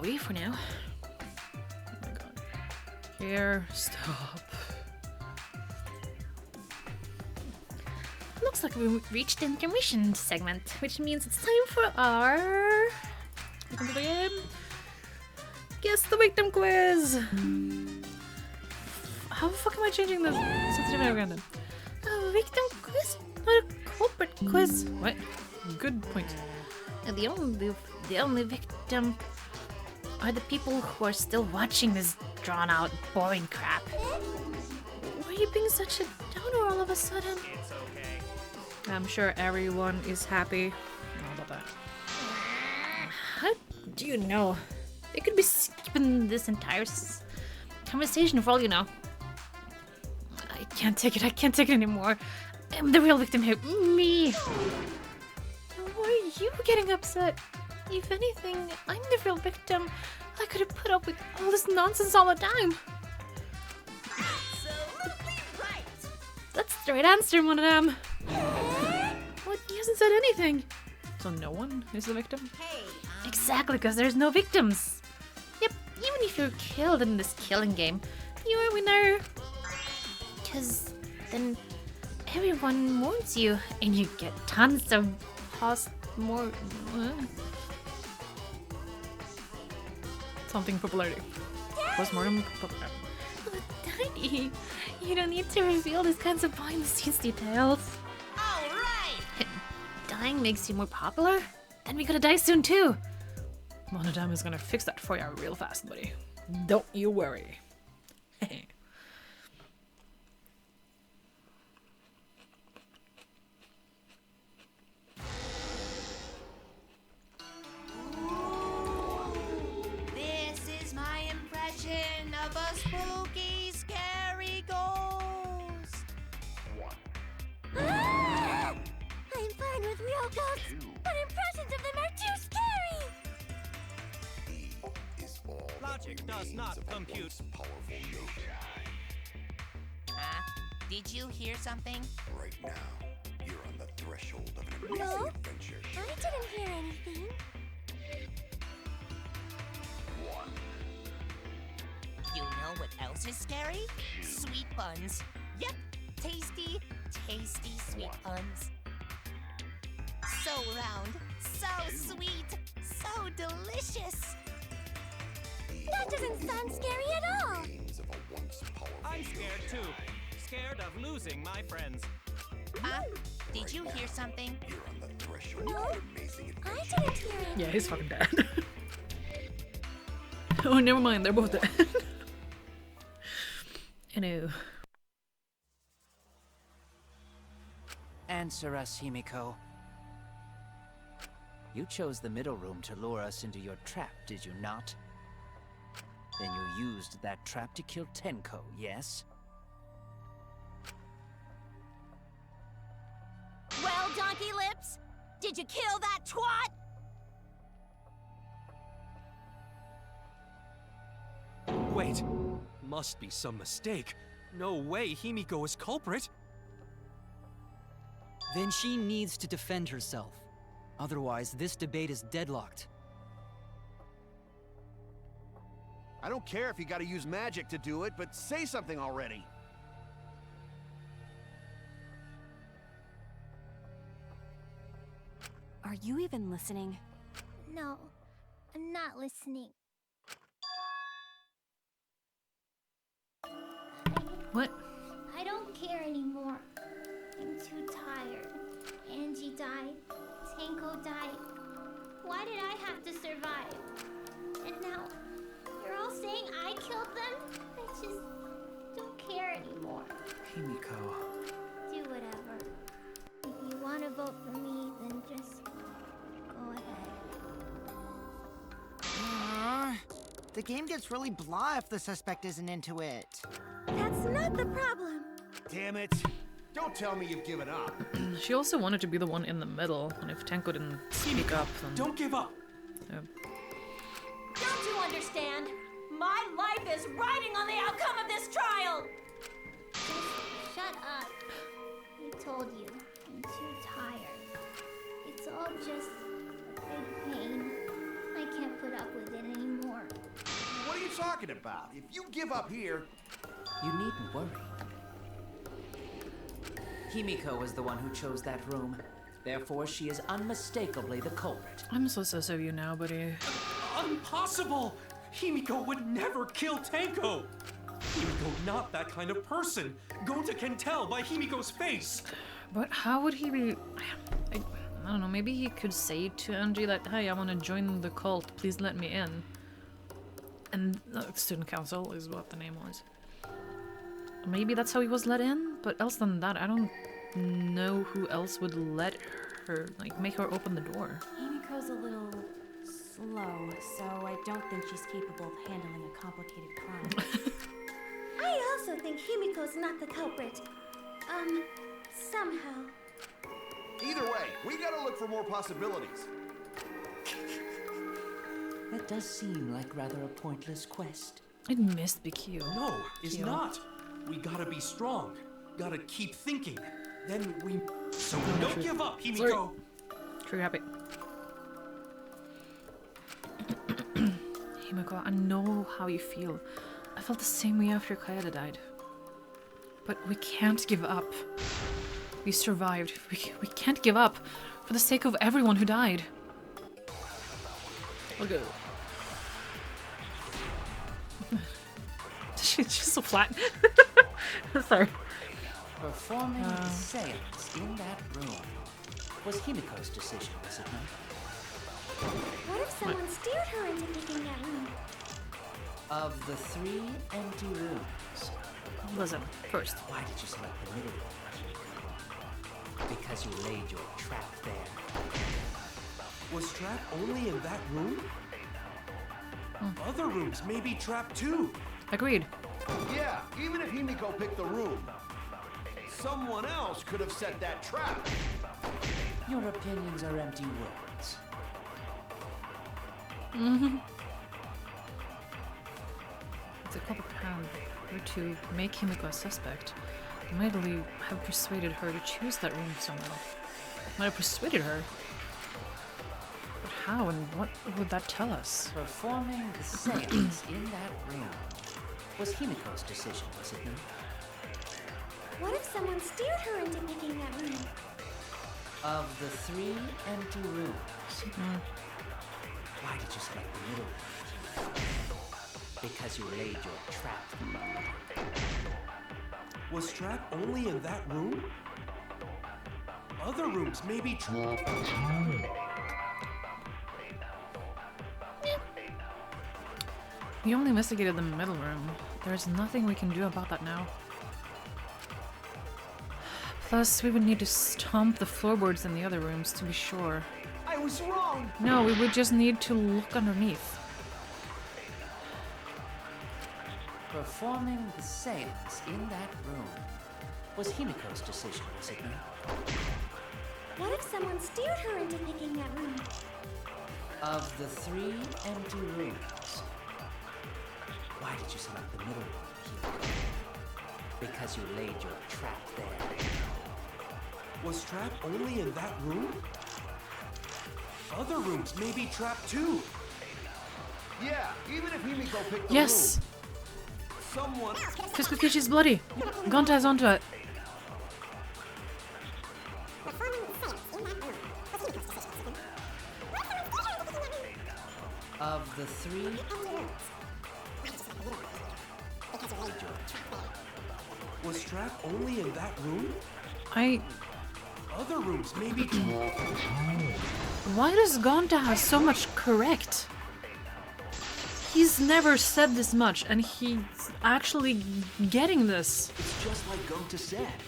floaty for now. Oh my god. Here, stop. Looks like we reached the intermission segment, which means it's time for our... Welcome to the game. Guess the victim quiz! How the fuck am I changing the sensitivity again then? A victim quiz? Not a culprit quiz. What? Good point. The only victim are the people who are still watching this drawn-out, boring crap. Why are you being such a downer all of a sudden? It's okay. I'm sure everyone is happy. How about that? How do you know? They could be skipping this entire conversation for all you know. I can't take it anymore. I'm the real victim here. Me! Why are you getting upset? If anything, I'm the real victim. I could have put up with all this nonsense all the time. Absolutely right. That's the right answer, one of them. What? He hasn't said anything. So no one is the victim? Hey, Exactly, because there's no victims. Yep, even if you're killed in this killing game, you're a winner. Because then everyone mourns you, and you get tons of more. Something popularity. Postmortem popularity. Oh, Daddy, you don't need to reveal these kinds of behind-the-scenes details. all right. Dying makes you more popular? Then we gotta die soon too. Monodam is gonna fix that for you real fast, buddy. Don't you worry. This is my impression of a spooky, scary ghost. I'm fine with real ghosts, but impressions of them are too scary! Logic does not compute. Did you hear something? Right now, you're on the threshold of an No, amazing adventure. I didn't hear anything. You know what else is scary? Sweet buns. Yep, tasty, tasty sweet buns. So round, so sweet, so delicious. That doesn't sound scary at all! Dreams of a once powerful I'm scared young too. giant. Scared of losing my friends. Did you hear something? You're on the threshold No, of an amazing I adventure. didn't hear anything. Yeah, he's fucking dead. Oh, never mind, they're both dead. Anywho. Answer us, Himiko. You chose the middle room to lure us into your trap, did you not? Then you used that trap to kill Tenko, yes? Well, Donkey Lips, did you kill that twat? Wait, must be some mistake. No way Himiko is culprit. Then she needs to defend herself. Otherwise, this debate is deadlocked. I don't care if you gotta use magic to do it, but say something already. Are you even listening? No, I'm not listening. What? I don't care anymore. I'm too tired. Angie died. Tanko died. Why did I have to survive? And now, you're all saying I killed them? I just don't care anymore. Himiko. Do whatever. If you want to vote for me, then just go ahead. The game gets really blah if the suspect isn't into it. That's not the problem. Damn it. Don't tell me you've given up. She also wanted to be the one in the middle, and if Tenko didn't speak up, then... Don't give up. Don't you understand? My life is riding on the outcome of this trial! Just shut up. I told you, I'm too tired. It's all just a big pain. I can't put up with it anymore. talking about? If you give up here... You needn't worry. Himiko was the one who chose that room. Therefore, she is unmistakably the culprit. I'm so sus of you now, buddy. Impossible! Himiko would never kill Tenko! Himiko not that kind of person. Gonta can tell by Himiko's face. But how would he be... I don't know, maybe he could say to Angie that, hey, I want to join the cult, please let me in. And student council is what the name was. Maybe that's how he was let in, but else than that, I don't know who else would let her, like, make her open the door. Himiko's a little slow, so I don't think she's capable of handling a complicated crime. I also think Himiko's not the culprit. Somehow. Either way, we gotta look for more possibilities. That does seem like rather a pointless quest. It missed BQ. No, it's not. We gotta be strong. Gotta keep thinking. Then we... So don't give up, Himiko! Trigger happy. Himiko, I know how you feel. I felt the same way after Kaede died. But we can't give up. We survived. We can't give up. For the sake of everyone who died. I'll go. She's so flat. Sorry. Performing the seance in that room was Himiko's decision, was it not? What if someone steered her into picking that room? Of the 3 empty rooms, Listen, first. why did you select the middle one? Because you laid your trap there. Was trap only in that room? Other rooms may be trapped too. Agreed. Yeah, even if Himiko picked the room, someone else could have set that trap. Your opinions are empty words. It's a corporate plan or to make Himiko a suspect. Might have persuaded her to choose that room somehow. Might have persuaded her. But how and what would that tell us? Performing the seance in that room was Himiko's decision, was it not? What if someone steered her into picking that room? Of the 3 empty rooms, why did you select the middle one? Because you laid your trap. Was trap only in that room? Other rooms may be trapped. We only investigated the middle room. There's nothing we can do about that now. Plus, we would need to stomp the floorboards in the other rooms to be sure. I was wrong! No, we would just need to look underneath. Performing the seance in that room was Himiko's decision, was it not? What if someone steered her into picking that room? Of the 3 empty rooms, why did you select the middle one, Himiko? Because you laid your trap there. Was trap only in that room? Other rooms may be trapped too. Yeah, even if Himiko picked the Yes! room, someone... Kichi's bloody! Gonta is onto it. Of the 3 Was trap only in that room? Other rooms may be trapped. Why does Gonta have so much correct? He's never said this much, and he's actually getting this. It's just like Gonta said.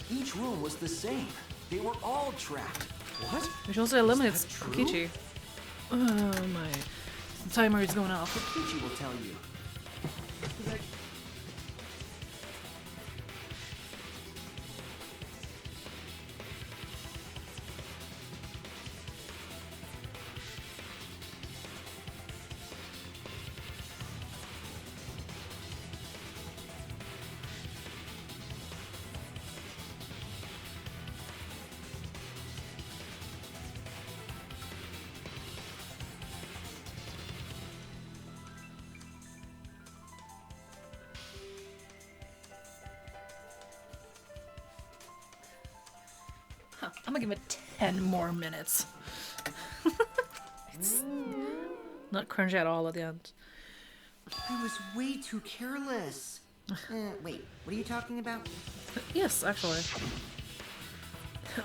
Each room was the same. They were all trapped. What? Which also eliminates Kichi. Oh my. The timer is going off. Kichi will tell you. gonna give it 10 more minutes. It's not cringy at all at the end. I was way too careless. Wait, what are you talking about? Yes, actually.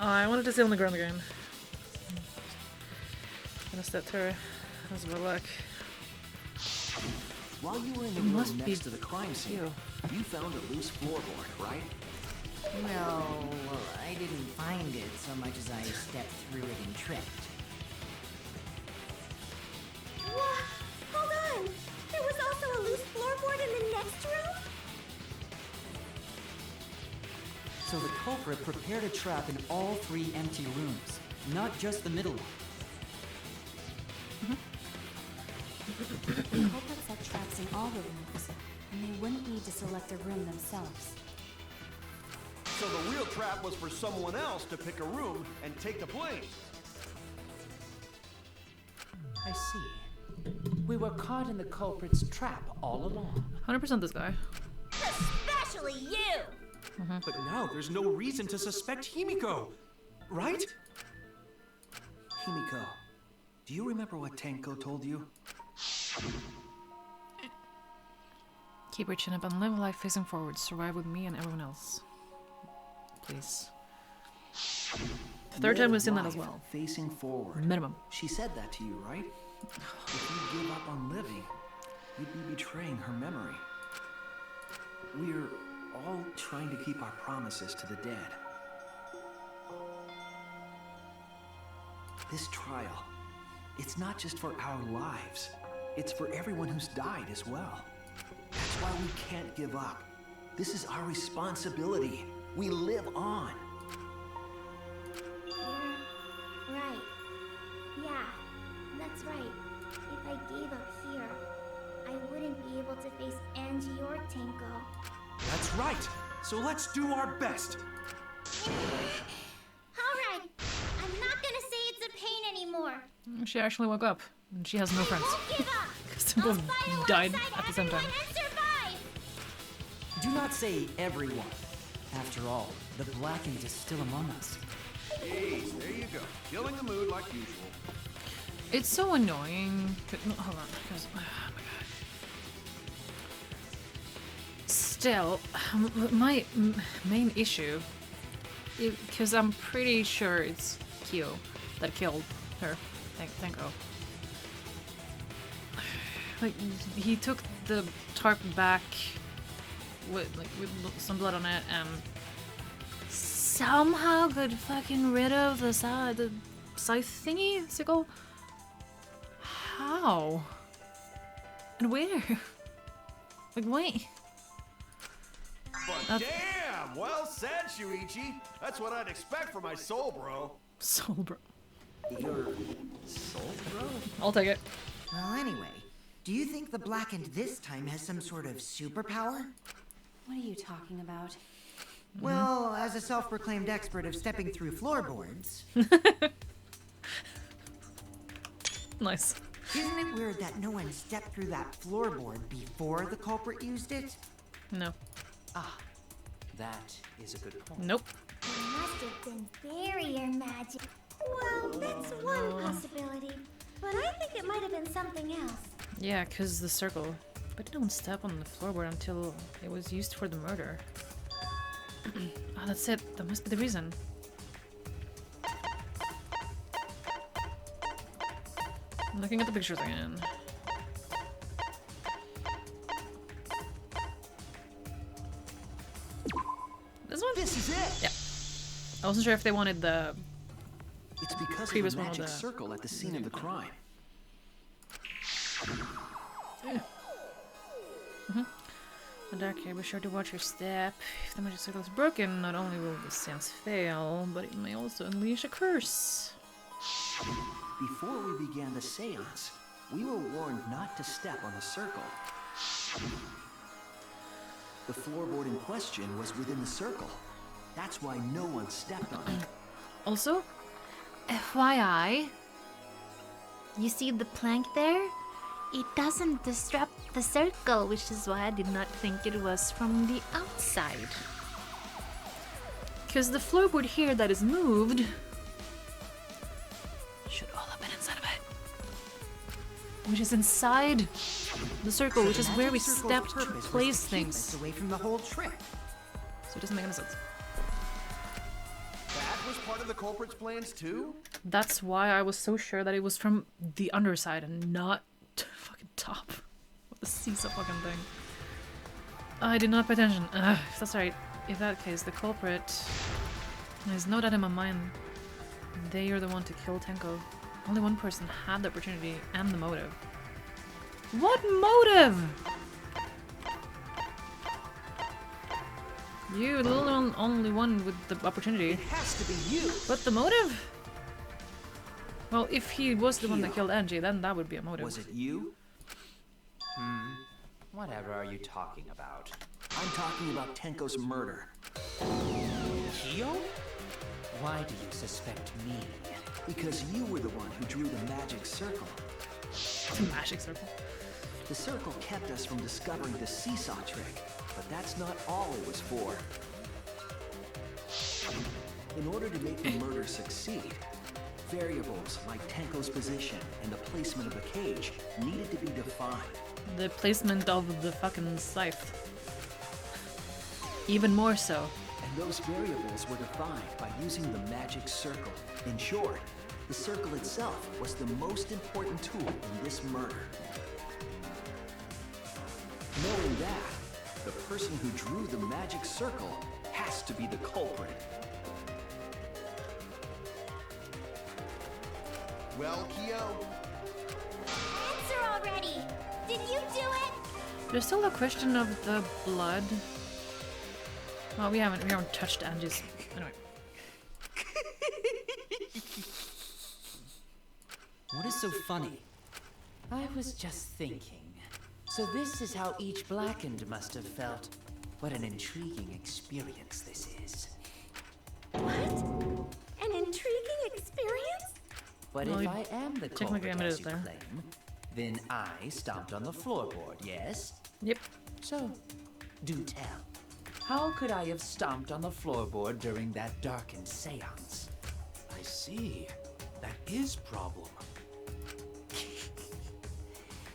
I wanted to stay on the ground again. Gonna step through. That's my luck. While you were in the It must room be next to the crime scene, you found a loose floorboard, right? Well, I didn't find it so much as I stepped through it and tripped. What? Hold on! There was also a loose floorboard in the next room? So the culprit prepared a trap in all 3 empty rooms, not just the middle one. The culprit set traps in all the rooms, and they wouldn't need to select a room themselves. So the real trap was for someone else to pick a room and take the blame. I see. We were caught in the culprit's trap all along. 100% this guy. Especially you! But now there's no reason to suspect Himiko, right? Himiko, do you remember what Tenko told you? Keep your chin up and live life facing forward. Survive with me and everyone else. Please. The third time we've seen that as well. Facing forward. Minimum. She said that to you, right? If you give up on living, you'd be betraying her memory. We're all trying to keep our promises to the dead. This trial, it's not just for our lives. It's for everyone who's died as well. That's why we can't give up. This is our responsibility. We live on. You're right. Yeah, that's right. If I gave up here, I wouldn't be able to face Angie or Tenko. That's right. So let's do our best. Alright, I'm not gonna say it's a pain anymore. She actually woke up, and she has no friends. Don't give up! Because they both died at the same time. And survive! Do not say everyone. After all, the Blackened is still among us. Jeez, there you go. Killing the mood like usual. It's so annoying. No, hold on, because oh my god. Still, my main issue, because I'm pretty sure it's Kyo that killed her. Tenko. Like he took the tarp back with some blood on it and somehow got fucking rid of the scythe thingy sickle. How? And where? Like wait. But damn! Well said, Shuichi. That's what I'd expect from my soul, bro. Soul bro. Your soul, bro? I'll take it. Well, anyway, do you think the Blackened this time has some sort of superpower? What are you talking about? Well, as a self-proclaimed expert of stepping through floorboards... Nice. Isn't it weird that no one stepped through that floorboard before the culprit used it? No. Ah, that is a good point. Nope. It must have been barrier magic. Well, that's one possibility. But I think it might have been something else. Yeah, cause the circle. But don't step on the floorboard until it was used for the murder. Oh, that's it. That must be the reason. I'm looking at the pictures again. This one? This is it! Yeah. I wasn't sure if they wanted the It's because previous of the one magic of the circle at the scene of the crime. The dark hair, be sure to watch your step. If the magic circle is broken, not only will the seance fail, but it may also unleash a curse. Before we began the seance, we were warned not to step on the circle. The floorboard in question was within the circle. That's why no one stepped on it. Also, FYI, you see the plank there? It doesn't disrupt the circle, which is why I did not think it was from the outside. Because the floorboard here that is moved should all have been inside of it. Which is inside the circle, which is where we stepped to place things. Away from the whole trick. So it doesn't make any sense. That was part of the culprit's plans too? That's why I was so sure that it was from the underside and not fucking top. What the seesaw fucking thing. I did not pay attention. That's right. In that case, the culprit... There's no doubt in my mind. They are the one to kill Tenko. Only one person had the opportunity and the motive. What motive?! You, the only one with the opportunity. It has to be you. But the motive? Well, if he was the one that killed Angie, then that would be a motive. Was it you? Whatever are you talking about? I'm talking about Tenko's murder. Kyo? Why do you suspect me? Because you were the one who drew the magic circle. The magic circle? The circle kept us from discovering the seesaw trick, but that's not all it was for. In order to make the murder succeed, variables like Tenko's position and the placement of the cage needed to be defined. The placement of the fucking scythe. Even more so. And those variables were defined by using the magic circle. In short, the circle itself was the most important tool in this murder. Knowing that, the person who drew the magic circle has to be the culprit. Well, Kyo? Answer already! Did you do it? There's still a question of the blood. Well, we haven't touched Angie's. Anyway. What is so funny? I was just thinking. So this is how each Blackened must have felt. What an intriguing experience this is. What? An intriguing experience? But Well, if you I am the technically culprit, admitted as it you there. claim, then I stomped on the floorboard, yes? Yep. So, do tell. How could I have stomped on the floorboard during that darkened seance? I see. That is problem.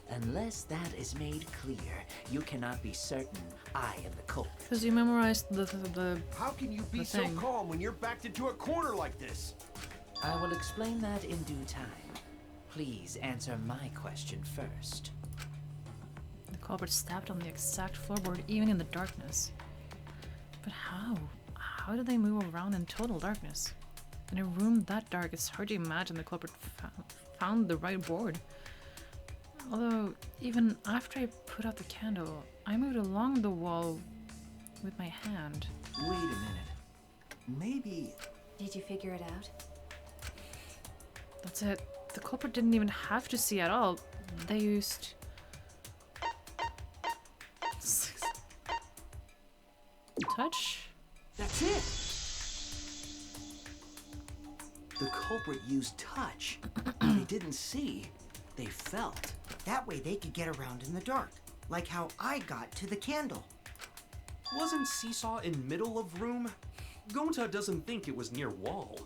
Unless that is made clear, you cannot be certain I am the culprit. Because you memorized the How can you be the so thing. calm when you're backed into a corner like this? I will explain that in due time. Please answer my question first. The culprit stabbed on the exact floorboard, even in the darkness. But how? How did they move around in total darkness? In a room that dark, it's hard to imagine the culprit found the right board. Although, even after I put out the candle, I moved along the wall with my hand. Wait a minute. Maybe... Did you figure it out? That's it. The culprit didn't even have to see at all. They used... touch? That's it! The culprit used touch. They didn't see, they felt. That way they could get around in the dark, like how I got to the candle. Wasn't Seesaw in middle of room? Gonta doesn't think it was near wall.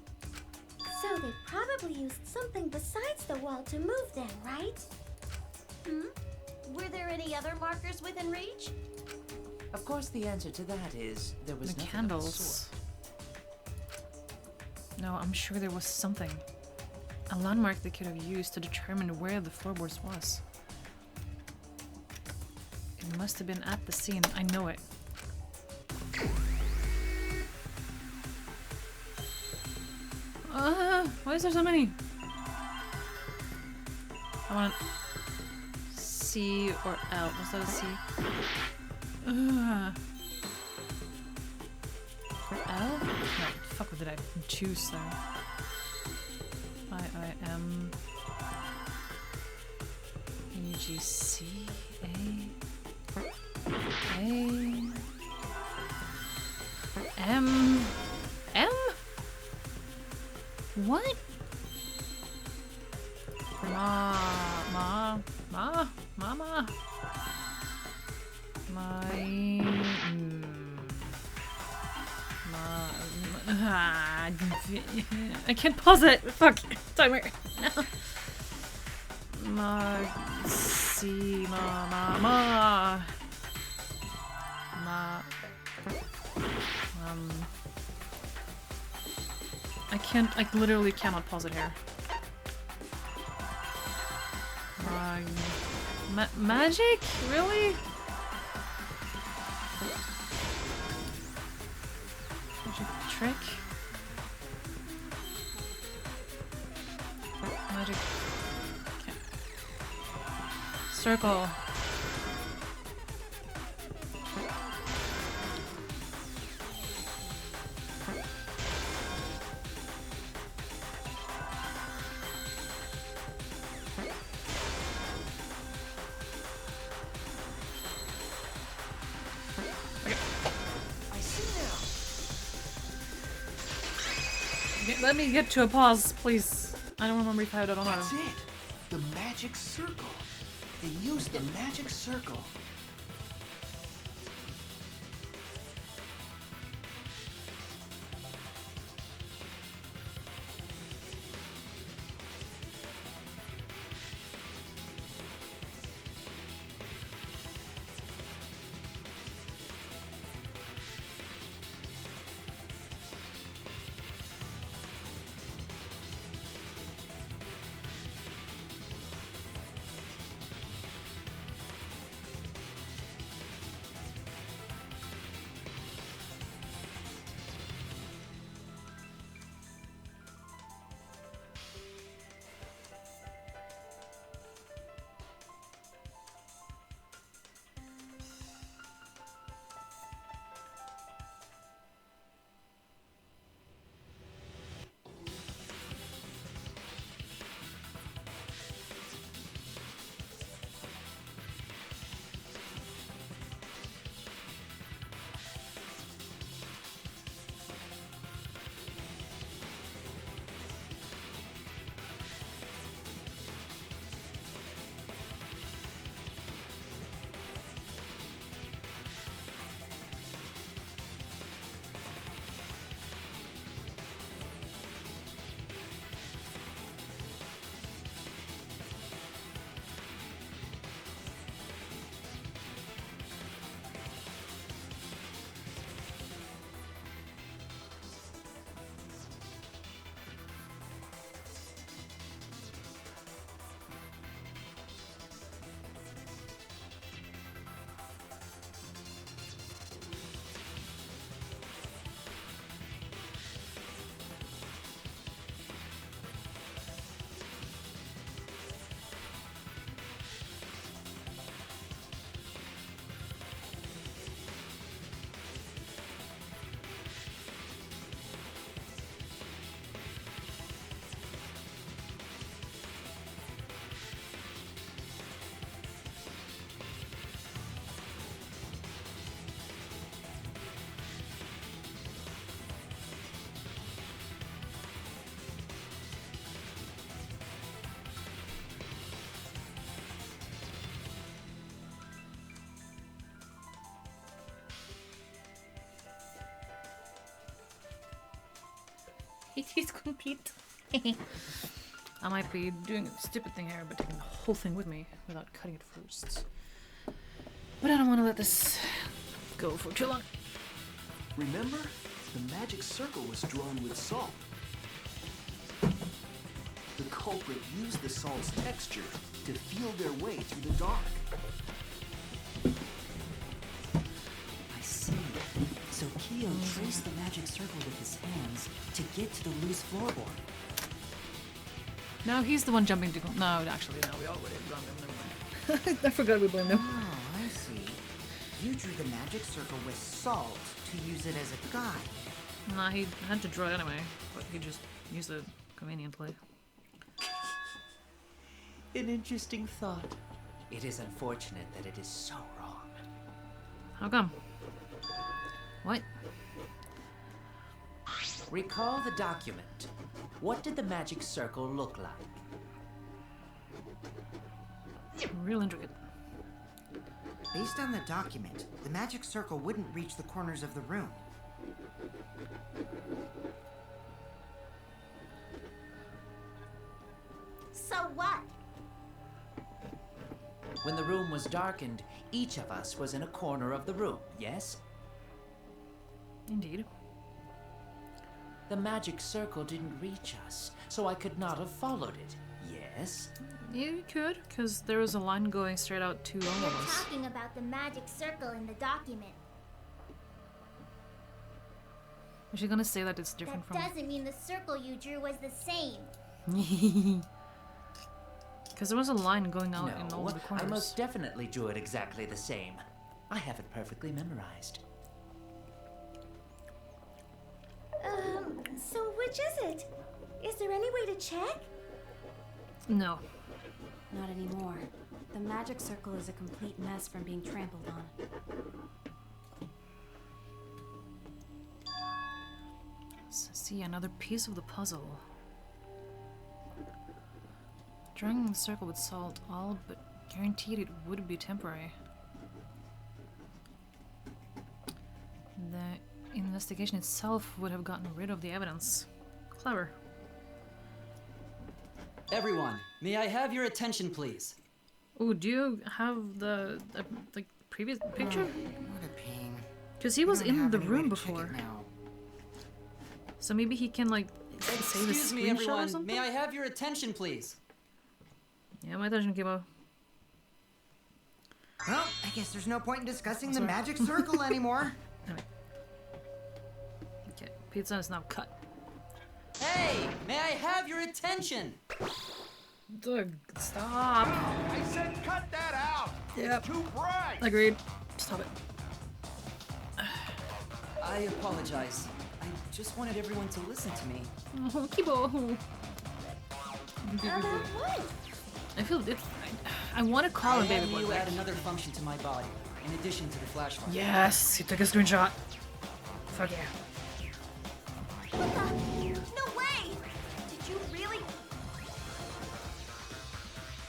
So they probably used something besides the wall to move them, right? Were there any other markers within reach? Of course, the answer to that is there was The nothing of the candles. sort. No, I'm sure there was something. A landmark they could have used to determine where the floorboards was. It must have been at the scene. I know it. Why is there so many? I want C or L. Was that a C? Or L? No, fuck, what did I choose there? I-I-M... E-G-C... A... A... M... M? What? Mama... I can't pause it. Fuck. Timer. No. I can't. I literally cannot pause it here. Magic? Really? Magic trick? Magic. Okay. Circle. Let me get to a pause, please. I don't remember if I don't know. That's it. The magic circle. They used the magic circle. He's complete. I might be doing a stupid thing here, but taking the whole thing with me without cutting it first. But I don't want to let this go for too long. Remember? The magic circle was drawn with salt. The culprit used the salt's texture to feel their way through the dark. I see. So Kyo traced the magic circle with his hands to get to the loose floorboard. Now he's the one jumping to... No, actually, no, we already blamed him. Never mind. I forgot we blamed him. Oh, I see. You drew the magic circle with salt to use it as a guide. Nah, he had to draw it anyway, but he just used it conveniently. An interesting thought. It is unfortunate that it is so wrong. How come? What? Recall the document. What did the magic circle look like? Real intricate. Based on the document, the magic circle wouldn't reach the corners of the room. So what? When the room was darkened, each of us was in a corner of the room, yes? Indeed. The magic circle didn't reach us, so I could not have followed it, yes? You could, because there was a line going straight out to all You're of us. talking about the magic circle in the document. Is she gonna say that it's different That doesn't mean the circle you drew was the same. from... Because there was a line going out in all No, the I corners. most definitely drew it exactly the same. I have it perfectly memorized. So which is it? Is there any way to check? No. Not anymore. The magic circle is a complete mess from being trampled on. See, another piece of the puzzle. Drawing the circle would solve all, but guaranteed it would be temporary. The investigation itself would have gotten rid of the evidence. Clever. Everyone, may I have your attention, please? Oh, do you have the previous picture? What a pain. Because he was I don't in have the any way room to check before. it now. So maybe he can like save a Excuse me, screenshot or everyone. something? May I have your attention, please? Yeah, my attention, Kibo. Well, I guess there's no point in discussing the Sorry. magic circle anymore. Anyway. Okay, pizza is now cut. Hey, may I have your attention? Doug, stop. I said cut that out! Yep. It's too bright! Agreed. Stop it. I apologize. I just wanted everyone to listen to me. Oh, Kibo. What? I feel it. I want to call him I baby had boy. you like- add another function to my body, in addition to the flashlight. Yes, he took a screenshot. Fuck yeah. What the? No way! Did you really?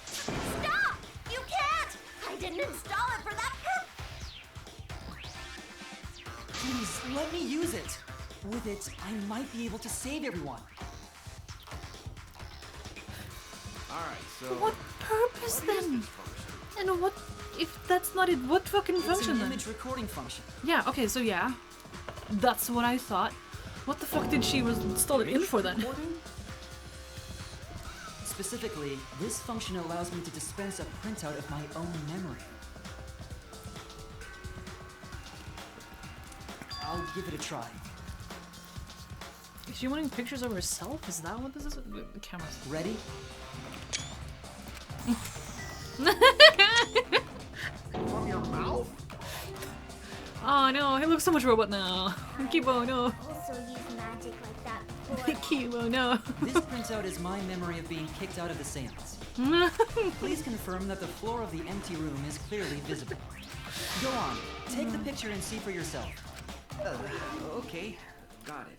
Stop! You can't! I didn't install it for that purpose! Please, let me use it. With it, I might be able to save everyone. Alright, so... What purpose then? And what if that's not it? What fucking It's function an then? image recording function. Yeah. Okay. So yeah, that's what I thought. What the fuck did she was install it in for then? Specifically, this function allows me to dispense a printout of my own memory. I'll give it a try. Is she wanting pictures of herself? Is that what this is? The camera's. Ready? From your mouth? Oh no, he looks so much robot now. Kibo, no. Also use magic like that before. Kibo, no. This printout is my memory of being kicked out of the seance. Please confirm that the floor of the empty room is clearly visible. Go on, take the picture and see for yourself. Okay, got it.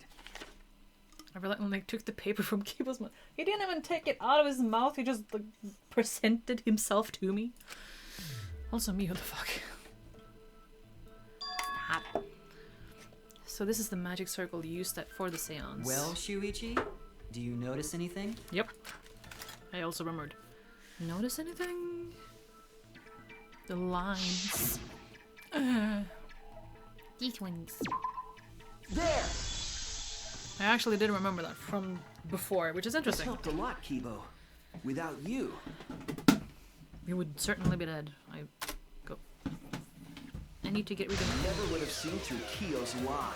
I really like took the paper from Kibo's mouth. He didn't even take it out of his mouth. He just like presented himself to me. Also me, who the fuck? Stop. So this is the magic circle used for the seance. Well, Shuichi, do you notice anything? Yep. I also remembered. Notice anything? The lines. These ones. There! I actually did remember that from before, which is This interesting. helped a lot, Kibo. Without you, You would certainly be dead. I need to get rid of I never would have seen through Kyo's lie.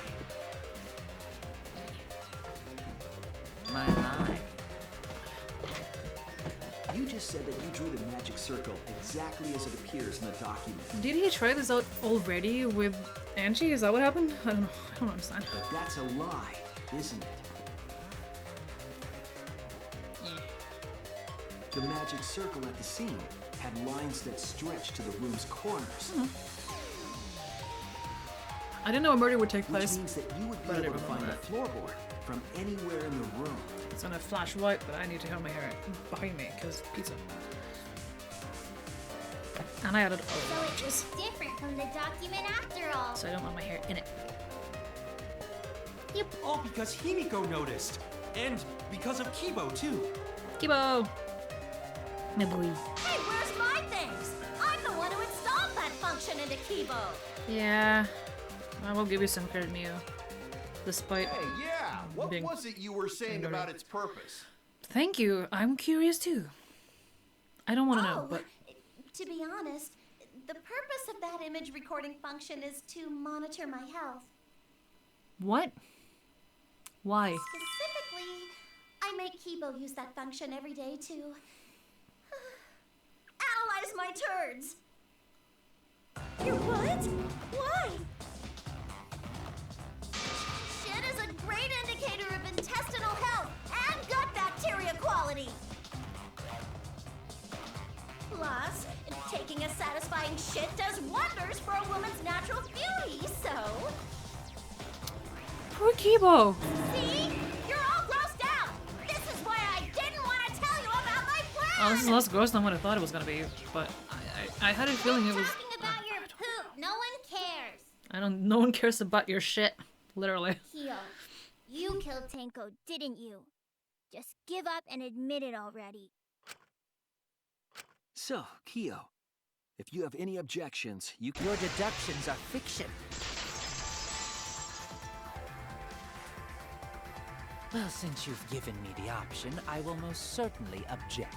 My lie. You just said that you drew the magic circle exactly as it appears in the document. Did he try this out already with Angie? Is that what happened? I don't know. I don't understand. But that's a lie, isn't it? The magic circle at the scene had lines that stretched to the room's corners. I didn't know a murder would take Which place. means that you would be But I able to didn't find know a floorboard from anywhere in the room. It's gonna flash white, but I need to have my hair behind me because pizza. And I added So it was different from the document after all. so I don't want my hair in it. All because Himiko noticed. And because of Kibo, too. Kibo! My boy. Hey, where's my things? I'm the one who installed that function into Kibo. Yeah, I will give you some credit, Mio. Despite Hey, yeah. What being was it you were saying ignorant. about its purpose? Thank you. I'm curious too. I don't want to know, Oh, but to be honest, the purpose of that image recording function is to monitor my health. what? Why? Specifically, I make Kibo use that function every day to analyze my turds. Your what? Why? Shit is a great indicator of intestinal health and gut bacteria quality. Plus, taking a satisfying shit does wonders for a woman's natural beauty, so... Poor Kibo. See? You're all grossed out! This is why I didn't want to tell you about my plan! Oh, this is less gross than what I thought it was gonna be, but I had a feeling it was. Talking about your poop, no one cares! No one cares about your shit, literally. Kyo, you killed Tenko, didn't you? Just give up and admit it already. So, Kyo, if you have any objections, you can... Your deductions are fiction. Well, since you've given me the option, I will most certainly object.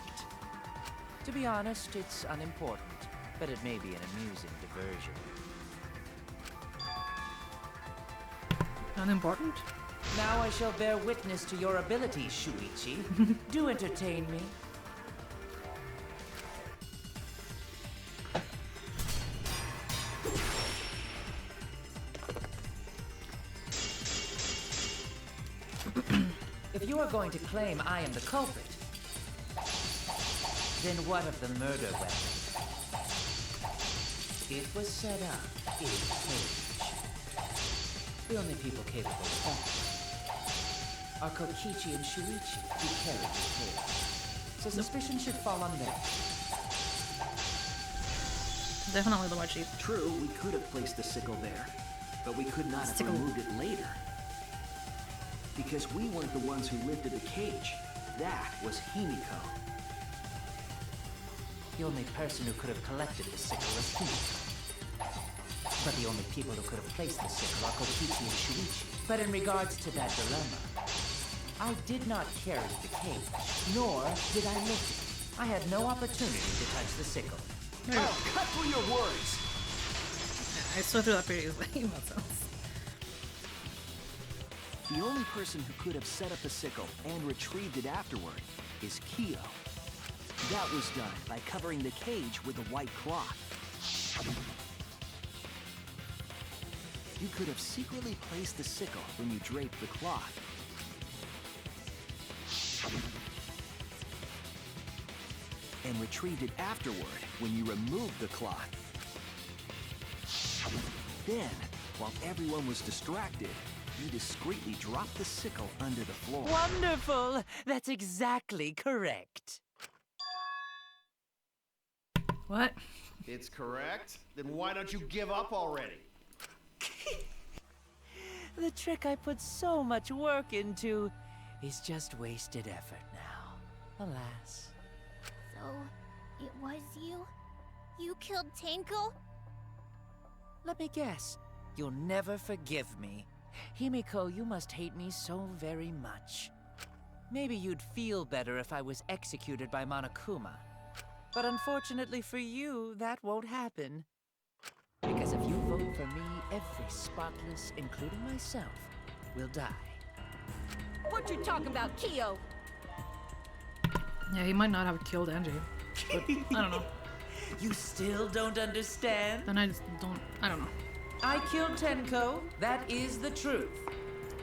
To be honest, it's unimportant, but it may be an amusing diversion. Unimportant? Now I shall bear witness to your abilities, Shuichi. Do entertain me. If you are going to claim I am the culprit, then what of the murder weapon? It was set up in a cage. The only people capable of that are Kokichi and Shuichi, who carried the cage. So suspicion should fall on them. Definitely the white sheep. True, we could have placed the sickle there, but we could not have Sickle. removed it later. Because we weren't the ones who lifted the cage. That was Himiko. The only person who could have collected the sickle was Himiko. But the only people who could have placed the sickle are Kokichi and Shuichi. But in regards to that dilemma, I did not carry the cage, nor did I lift it. I had no opportunity to touch the sickle. Oh, cut through your words! I saw through that pretty easily in that sense. The only person who could have set up the sickle and retrieved it afterward is Kyo. That was done by covering the cage with a white cloth. You could have secretly placed the sickle when you draped the cloth. And retrieved it afterward when you removed the cloth. Then, while everyone was distracted, you discreetly dropped the sickle under the floor. Wonderful! That's exactly correct. What? It's correct? Then why don't you give up already? The trick I put so much work into is just wasted effort now. Alas. So, it was you? You killed Tenko? Let me guess. You'll never forgive me. Himiko, you must hate me so very much. Maybe you'd feel better if I was executed by Monokuma. But unfortunately for you, that won't happen. Because if you vote for me, every spotless, including myself, will die. What you talking about, Kyo? Yeah, he might not have killed Angie. But I don't know. You still don't understand? Then I just don't. I don't know. I killed Tenko. That is the truth.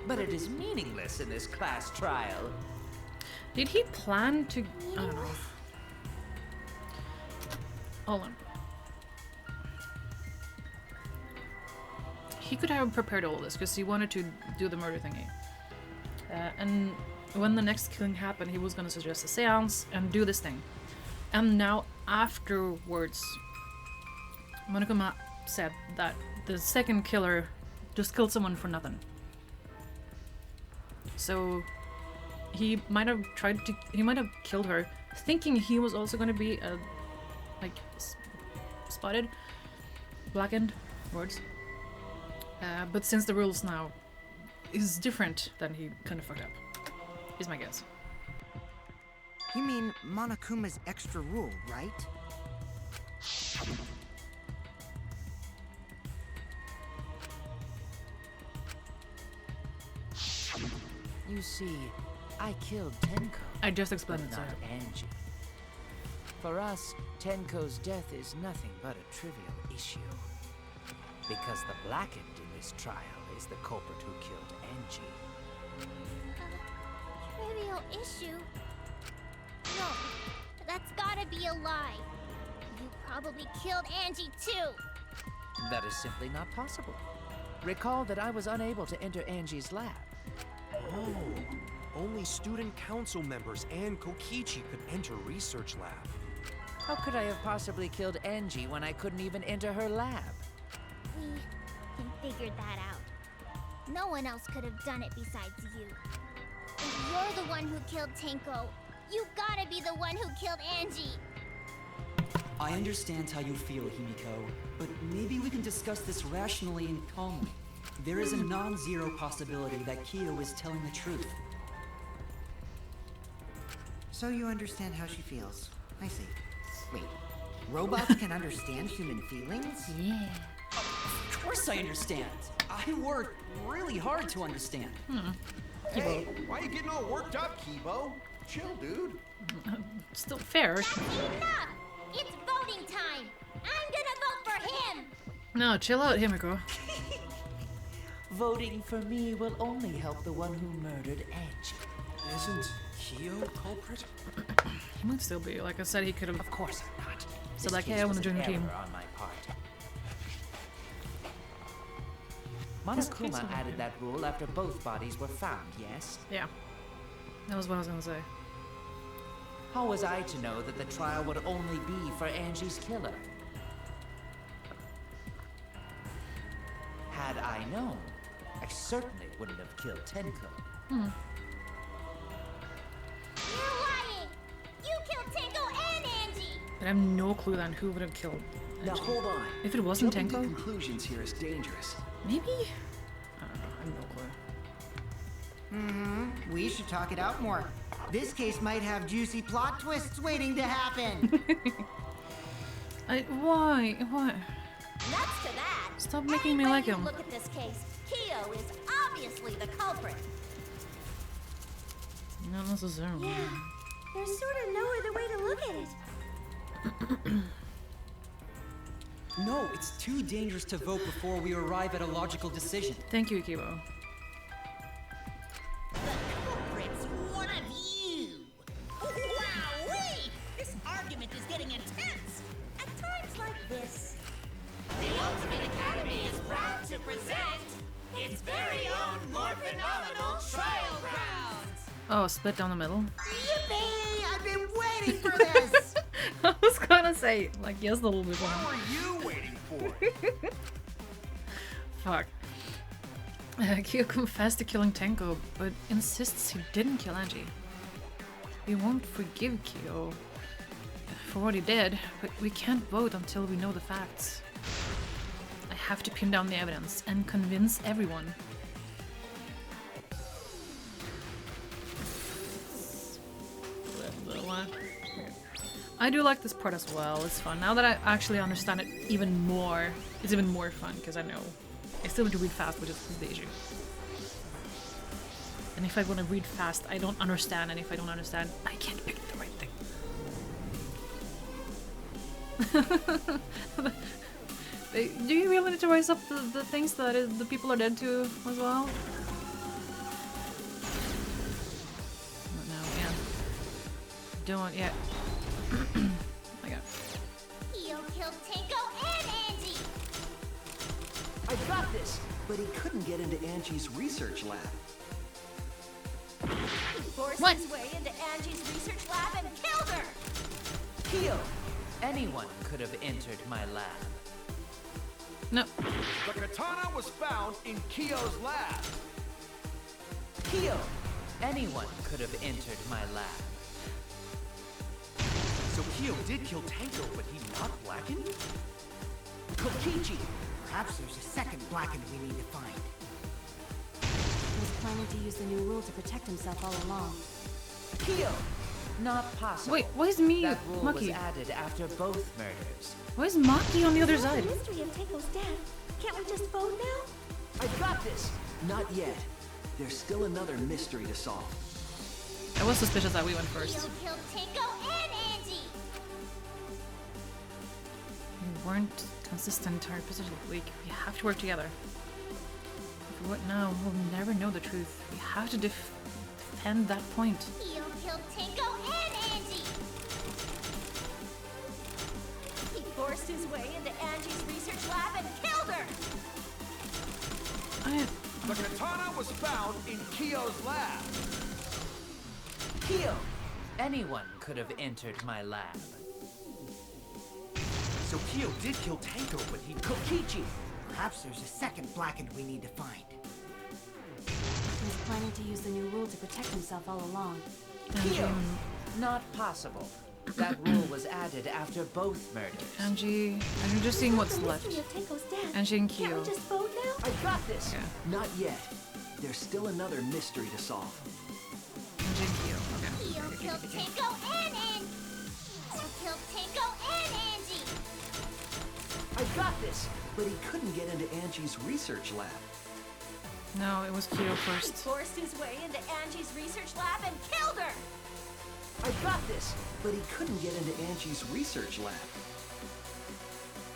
But it is meaningless in this class trial. Did he plan to? I don't know. Hold on. He could have prepared all this because he wanted to do the murder thingy. And when the next killing happened, he was gonna suggest a seance and do this thing. And now afterwards, Monokuma said that the second killer just killed someone for nothing. So he might have tried to. He might have killed her thinking he was also gonna be like spotted, blackened words. But since the rules now is different, then he kind of fucked up. Is my guess. You mean Monokuma's extra rule, right? You see, I killed Tenko. I just explained it, but sorry. not Angie. For us, Tenko's death is nothing but a trivial issue. Because the blackened in this trial is the culprit who killed Angie. Trivial issue? No, that's gotta be a lie. You probably killed Angie too. That is simply not possible. Recall that I was unable to enter Angie's lab. Oh, only student council members and Kokichi could enter research lab. How could I have possibly killed Angie when I couldn't even enter her lab? We can figure that out. No one else could have done it besides you. If you're the one who killed Tenko, you gotta be the one who killed Angie. I understand how you feel, Himiko, but maybe we can discuss this rationally and calmly. There is a non-zero possibility that Kyo is telling the truth. So you understand how she feels. I see. Wait, robots can understand human feelings? Yeah. Of course I understand. I work really hard to understand. Hey, why are you getting all worked up, Kibo? Chill, dude. Still fair. That's enough! It's voting time! I'm gonna vote for him! No, chill out, Himiko. Voting for me will only help the one who murdered Angie. Isn't Kyo culprit? He might still be. Like I said, he could have. Of course I'm not. So This like, case hey, I was want to join an the team. error on my part. This case Monokuma was added good. that rule after both bodies were found, yes? Yeah. That was what I was gonna say. How was I to know that the trial would only be for Angie's killer? Had I known, I certainly wouldn't have killed Tenko. You're lying! You killed Tenko and Angie! But I have no clue then who would have killed. Now Angie. hold on. If it wasn't Jumping to Tenko, conclusions here is dangerous. maybe. I don't know. I have no clue. Mm-hmm. We should talk it out more. This case might have juicy plot twists waiting to happen. Why? What? Nuts to that! Stop making me Any way like you him. Look at this case. Kyo is obviously the culprit. Not necessarily. Yeah, there's sort of no other way to look at it. No, it's too dangerous to vote before we arrive at a logical decision. Thank you, Ikibo. Culprit's one of you! Wowee! This argument is getting intense! At times like this, the Ultimate Academy is proud to present its very own more phenomenal trial grounds! Oh, split down the middle. Yippee! I've been waiting for this! I was gonna say, like, yes, a little bit more. What were you waiting for? Fuck. Kyo confessed to killing Tenko, but insists he didn't kill Angie. We won't forgive Kyo for what he did, but we can't vote until we know the facts. I have to pin down the evidence and convince everyone. I do like this part as well, it's fun. Now that I actually understand it even more, it's even more fun, because I know I still need to read fast, which is the issue. And if I want to read fast, I don't understand, and if I don't understand, I can't pick the right thing. Do you really need to raise up the things that the people are dead to as well? Not now, yeah. Don't, yeah. Oh my god. Kyo killed Tenko and Angie! I got this, but he couldn't get into Angie's research lab. He forced What? his way into Angie's research lab and killed her! Kyo! Anyone could have entered my lab. No. The katana was found in Kyo's lab. Kyo! Anyone could have entered my lab. So Kyo did kill Tanko, but he's not blackened? Kokichi! Perhaps there's a second blackened we need to find. He was planning to use the new rule to protect himself all along. Kyo! Not possible. Wait, why is me That rule was Maki? added after both murders. Why is Maki on the other side? The mystery of Tanko's death. Can't we just vote now? I got this! Not yet. There's still another mystery to solve. I was suspicious that we went first. Kyo killed Tanko and Angie. We weren't consistent our position. We have to work together. If we vote now, we'll never know the truth. We have to defend that point. Kyo killed Tanko and Angie. He forced his way into Angie's research lab and killed her. The katana was found in Kyo's lab. Kyo! Anyone could have entered my lab. So Kyo did kill Tanko, but he... Kokichi! Perhaps there's a second blackened we need to find. He was planning to use the new rule to protect himself all along. Kyo! Not possible. That rule was added after both murders. Angie, I'm just seeing what's The left. mystery of Tanko's death. Angie and Can't Kyo. we just vote now? I got this! Yeah. Not yet. There's still another mystery to solve. Angie and Kyo. Kyo killed Tanko and Angie. Kyo killed Tanko and Angie. I got this! But he couldn't get into Angie's research lab. No, it was Kyo He first. forced his way into Angie's research lab and killed her. I got this! But he couldn't get into Angie's research lab.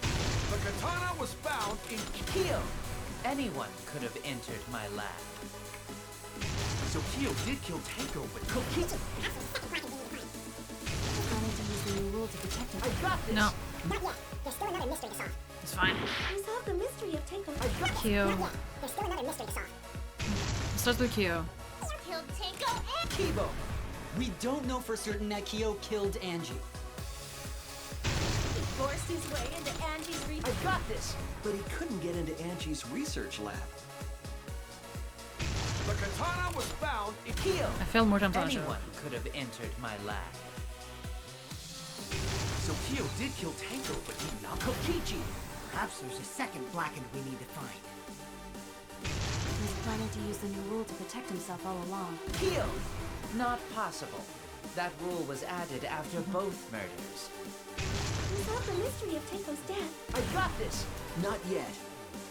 The katana was found in Kyo! Anyone could have entered my lab. So Kyo did kill Tanko, but... Kokichi! Planning to use the new rule to protect himself. I got this! No, Not yet. There's still another mystery to solve. it's fine. We solved the mystery of Tanko's I got Kyo. Not yet. There's still another mystery to solve. It starts with Kyo. Killed Tanko and Kibo! We don't know for certain that Kyo killed Angie. he forced his way into Angie's I research. got this! But he couldn't get into Angie's research lab. The katana was found in Kyo! I failed more times than I should. Anyone could have entered my lab. So Kyo did kill Tanko, but he not... Kokichi! Perhaps there's a second blackened we need to find. He was planning to use the new rule to protect himself all along. Kyo! Not possible. That rule was added after both murders. We solved the mystery of Tanko's death. I got this! Not yet.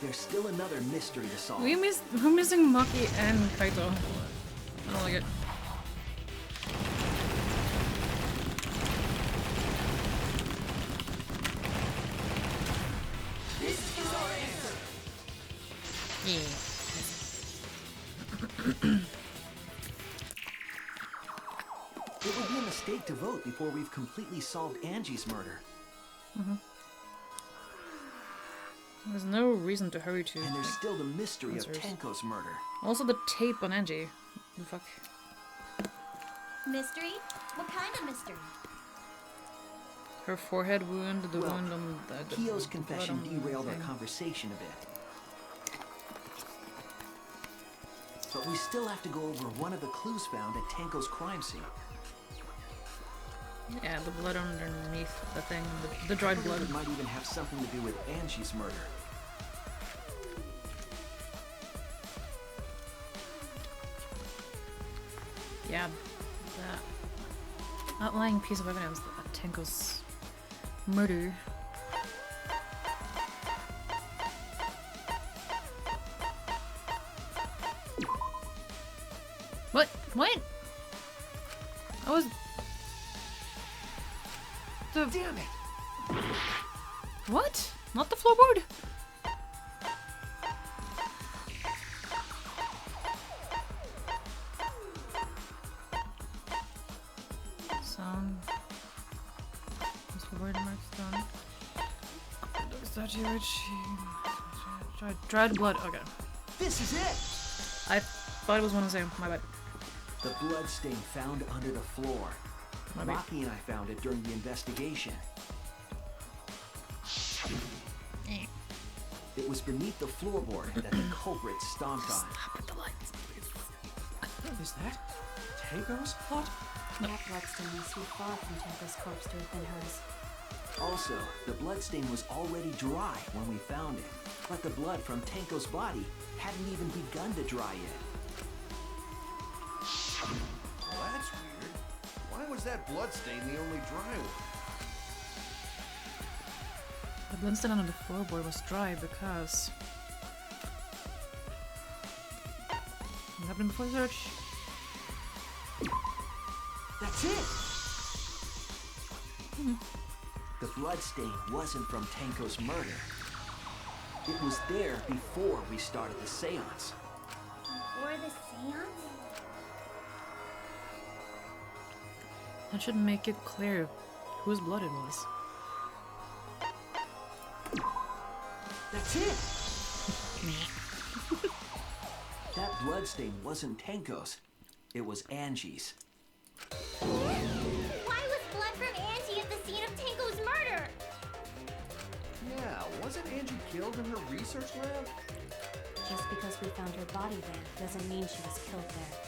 There's still another mystery to solve. We're missing Maki and Kaito. I don't like it. This is our answer. It would be a mistake to vote before we've completely solved Angie's murder. There's no reason to hurry to. And there's still the mystery answers. of Tanko's murder. Also the tape on Angie. The fuck? Mystery? What kind of mystery? Her forehead wound, the Well, wound on the Kyo's blood confession on the derailed our thing. conversation a bit. But we still have to go over one of the clues found at Tanko's crime scene. Yeah, the blood underneath the thing, the dried blood. It might even have something to do with Angie's murder. Yeah, that outlying piece of evidence that Tanko's murder. What? What? I was. Damn it! What? Not the floorboard? Sound. This word marks done. Statue which. Dried blood. Okay. This is it! I thought it was one of the same. My bad. The blood stain found under the floor. My bad. Rocky and I found it during the investigation. It was beneath the floorboard that the culprit stomped on. Stop with the lights, please. Is that Tango's plot? That bloodstain was too far from Tenko's corpse to have been hers. Also, the bloodstain was already dry when we found it. But the blood from Tenko's body hadn't even begun to dry yet. Well, that's weird. Why was that bloodstain the only dry one? The bloodstain on the floorboard was dry because... What happened before the search? That's it! The bloodstain wasn't from Tenko's murder. It was there before we started the seance. Or the seance? That should make it clear whose blood it was. That's it! That bloodstain wasn't Tenko's. It was Angie's. Why was blood from Angie at the scene of Tango's murder? Yeah, wasn't Angie killed in her research lab? Just because we found her body there doesn't mean she was killed there.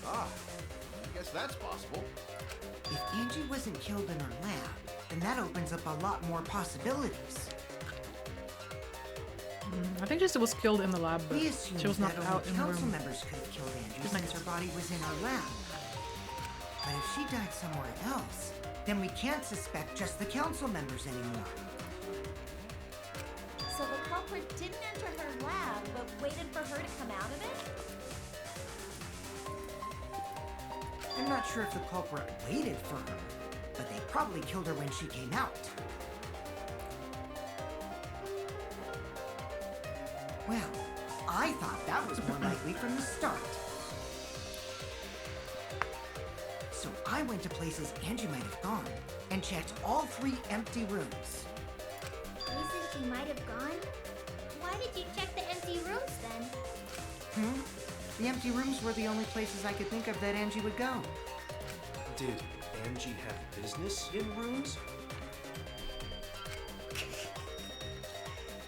Ah, I guess that's possible. If Angie wasn't killed in her lab, then that opens up a lot more possibilities. I think she still was killed in the lab, but We she assumed was not that out only in the council room. members could have killed Angie Just since her body was in her lab. But if she died somewhere else, then we can't suspect just the council members anymore. So the culprit didn't enter her lab, but waited for her to come out of it? I'm not sure if the culprit waited for her, but they probably killed her when she came out. Well, I thought that was more likely from the start. So I went to places Angie might have gone and checked all 3 empty rooms. Places she might have gone? Why did you check the empty rooms then? The empty rooms were the only places I could think of that Angie would go. Did Angie have business in rooms?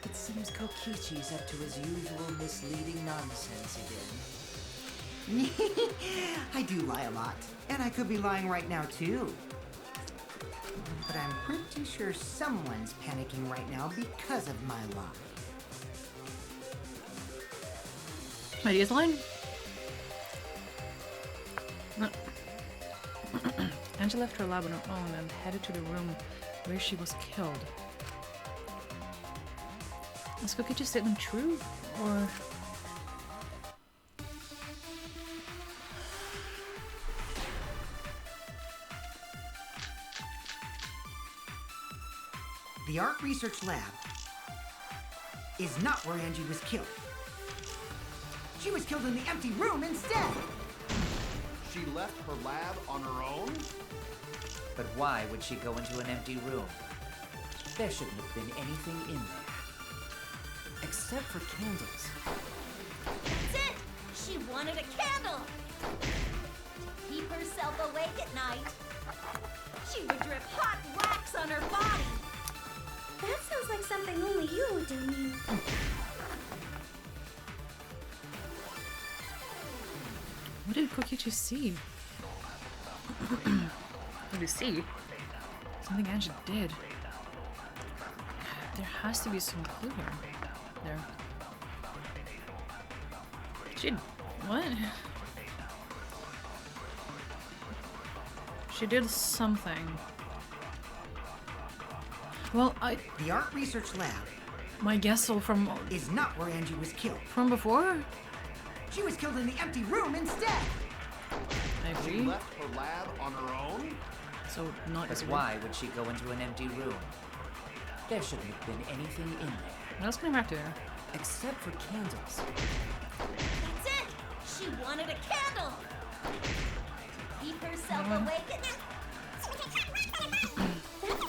It seems Kokichi's up to his usual misleading nonsense again. I do lie a lot, and I could be lying right now too. But I'm pretty sure someone's panicking right now because of my lie. Idea's line? No. Angie left her lab on her own and headed to the room where she was killed. Is Kokichi's statement true, or...? The art research lab is not where Angie was killed. She was killed in the empty room instead! She left her lab on her own? But why would she go into an empty room? There shouldn't have been anything in there. Except for candles. That's it! She wanted a candle! To keep herself awake at night. She would drip hot wax on her body! That sounds like something only you would do, Mew. What did Kokichi see? What did he see? Something Angie did. There has to be some clue here. There. She... what? She did something. Well, The art research lab... my guess from... is not where Angie was killed. From before? She was killed in the empty room instead! I agree. She left her lab on her own? So, not But as why would she go into an empty room? There shouldn't have been anything in there. What else can I back to there? Except for candles. That's it! She wanted a candle! To keep herself awake at night.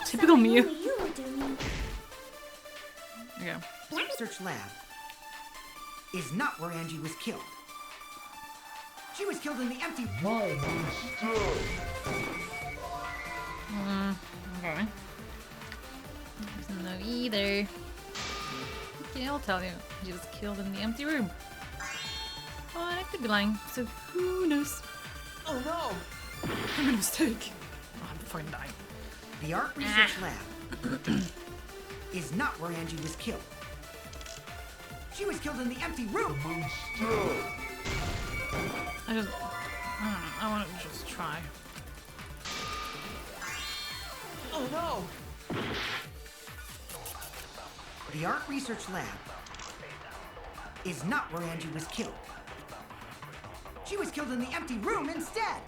Typical Mew. Only you would do, Mew. Yeah. The research lab is not where Angie was killed. She was killed in the empty room. Okay. Doesn't know either. Okay, I'll tell you. She was killed in the empty room. Oh, and I could be lying, so who knows? Oh no! I made a mistake. Oh, I'm fucking dying. The art research lab is not where Angie was killed. She was killed in the empty room. I don't know, I want to just try. Oh no! The art research lab is not where Angie was killed. She was killed in the empty room instead.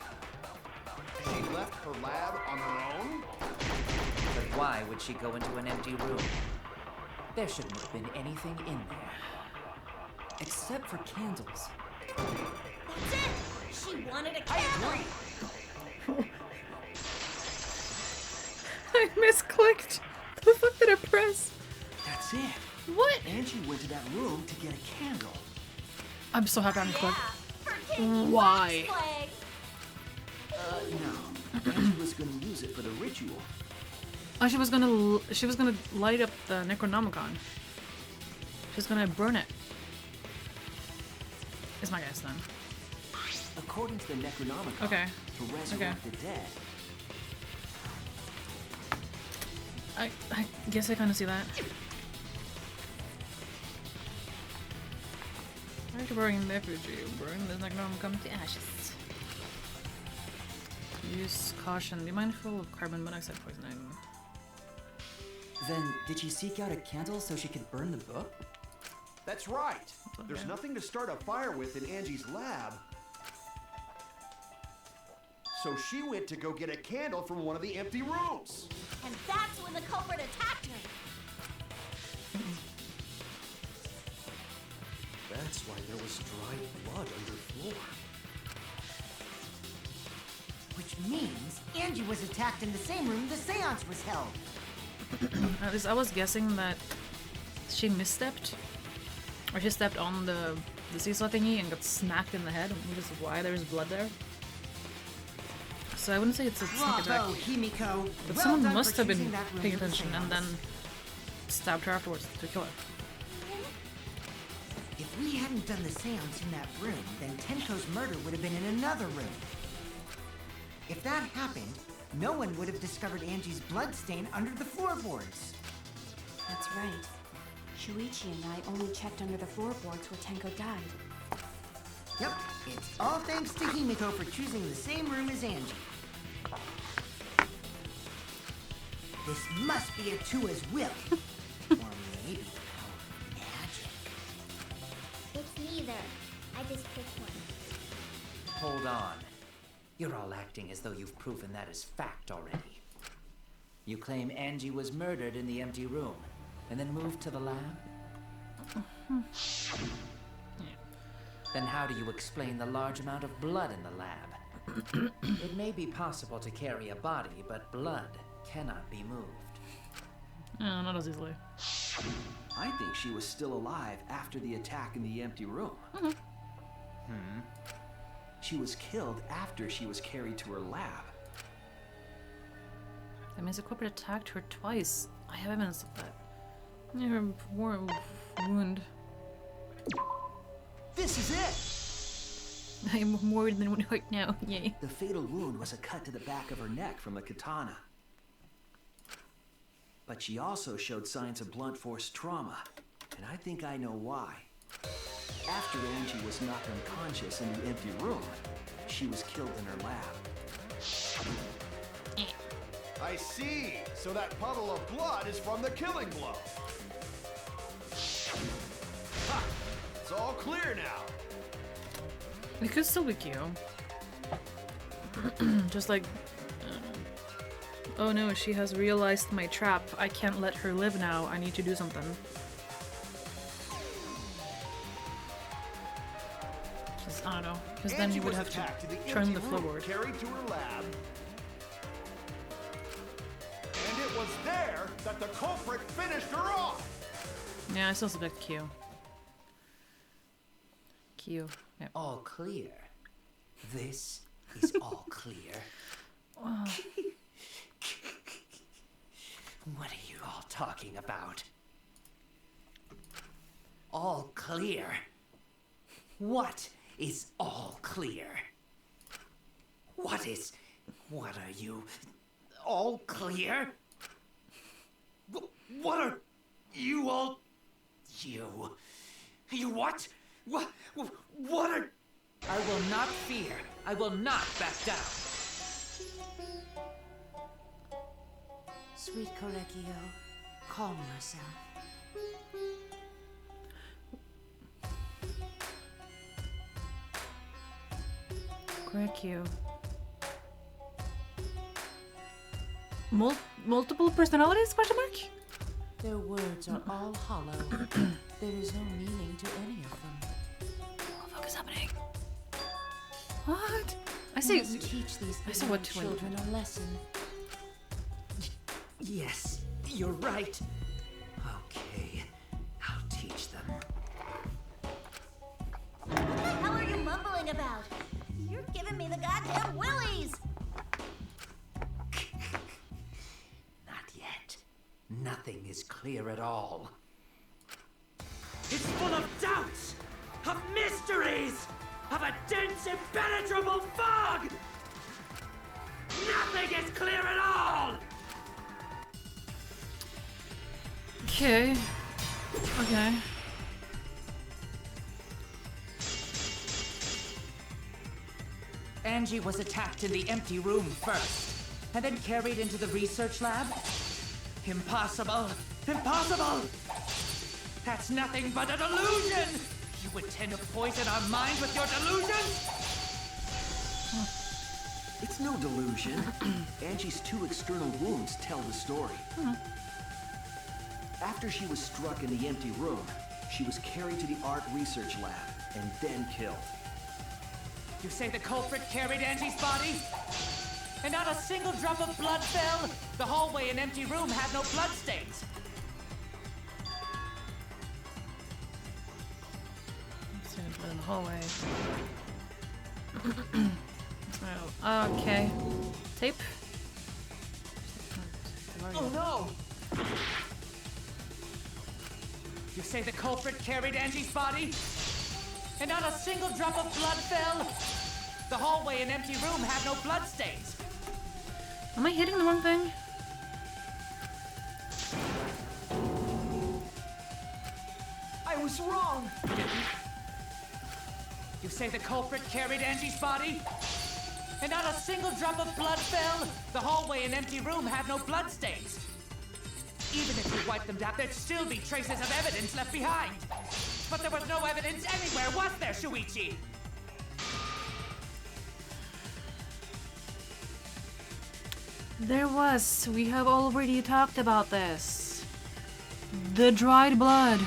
She left her lab on her own? But why would she go into an empty room? There shouldn't have been anything in there. Except for candles. That's it! She wanted a candle! I misclicked. The fuck did I press? That's it. What? Angie went to that room to get a candle. I'm so happy I Yeah, clicked. for King Why? Fox Flag. No. Angie was going to use it for the ritual. Oh, she was gonna light up the Necronomicon. She was gonna burn it. Is my guess then. According to the Necronomicon, Okay. to resurrect the dead. I guess I kind of see that. Why are you burning the effigy? Burn the Necronomicon to ashes. Use caution. Be mindful of carbon monoxide poisoning. Then, did she seek out a candle so she could burn the book? That's right. There's nothing to start a fire with in Angie's lab. So she went to go get a candle from one of the empty rooms. And that's when the culprit attacked her. That's why there was dried blood underfloor. Which means Angie was attacked in the same room the seance was held. At least I was guessing that she misstepped. Or she stepped on the seesaw thingy and got smacked in the head, which is why there's blood there. So I wouldn't say it's a sneak attack. Bravo, Himiko. But Well someone done must for have been choosing that room paying for the attention and then seance. stabbed her afterwards to kill her. If we hadn't done the seance in that room, then Tenko's murder would have been in another room. If that happened, no one would have discovered Angie's blood stain under the floorboards. That's right. Shuichi and I only checked under the floorboards where Tenko died. Yep, it's all thanks to Himiko for choosing the same room as Angie. This must be a Tua's will. Or maybe magic. It's neither. I just picked one. Hold on. You're all acting as though you've proven that as fact already. You claim Angie was murdered in the empty room, and then moved to the lab? Then how do you explain the large amount of blood in the lab? It may be possible to carry a body, but blood cannot be moved. No, not as easily. I think she was still alive after the attack in the empty room. She was killed after she was carried to her lab. That means the corporate attacked her twice. I have evidence of that. Yeah, her wound. This is it! I am more than one right now. Yay. The fatal wound was a cut to the back of her neck from a katana. But she also showed signs of blunt force trauma, and I think I know why. After Angie was knocked unconscious in the empty room, she was killed in her lab. I see. So that puddle of blood is from the killing blow. Ha! It's all clear now. It could still be Kyo. Just like... oh no, she has realized my trap. I can't let her live now. I need to do something. Just, I don't know. Because then you would have to turn the floorboard. Carried to her lab. And it was there that the culprit finished her off. Yeah, I still suspect Q. Q. Yep. All clear. This is all clear. What are you all talking about? All clear? What is all clear? What is What are you? All clear? What are you all? You what? What are? I will not fear. I will not back down. Sweet Korekio, calm yourself. Korekio. Multiple personalities? Question mark? Their words are all hollow. There is no meaning to any of them. What the fuck is happening? What? I see. You must teach these I see what to children a lesson. Yes, you're right. Okay, I'll teach them. What the hell are you mumbling about? You're giving me the goddamn willies! Not yet. Nothing is clear at all. It's full of doubts, of mysteries, of a dense, impenetrable fog! Nothing is clear at all! Okay. Okay. Angie was attacked in the empty room first, and then carried into the research lab? Impossible! Impossible! That's nothing but a delusion! You intend to poison our mind with your delusions? It's no delusion. Angie's 2 external wounds tell the story. After she was struck in the empty room, she was carried to the art research lab and then killed. You say the culprit carried Angie's body? And not a single drop of blood fell? The hallway and empty room had no bloodstains. In the hallway. Oh, okay. Tape? Oh no! You say the culprit carried Angie's body? And not a single drop of blood fell? The hallway and empty room had no bloodstains. Am I hitting the wrong thing? I was wrong! You say the culprit carried Angie's body? And not a single drop of blood fell? The hallway and empty room had no bloodstains. Even if you wipe them down, there'd still be traces of evidence left behind. But there was no evidence anywhere, was there, Shuichi? There was. We have already talked about this. The dried blood.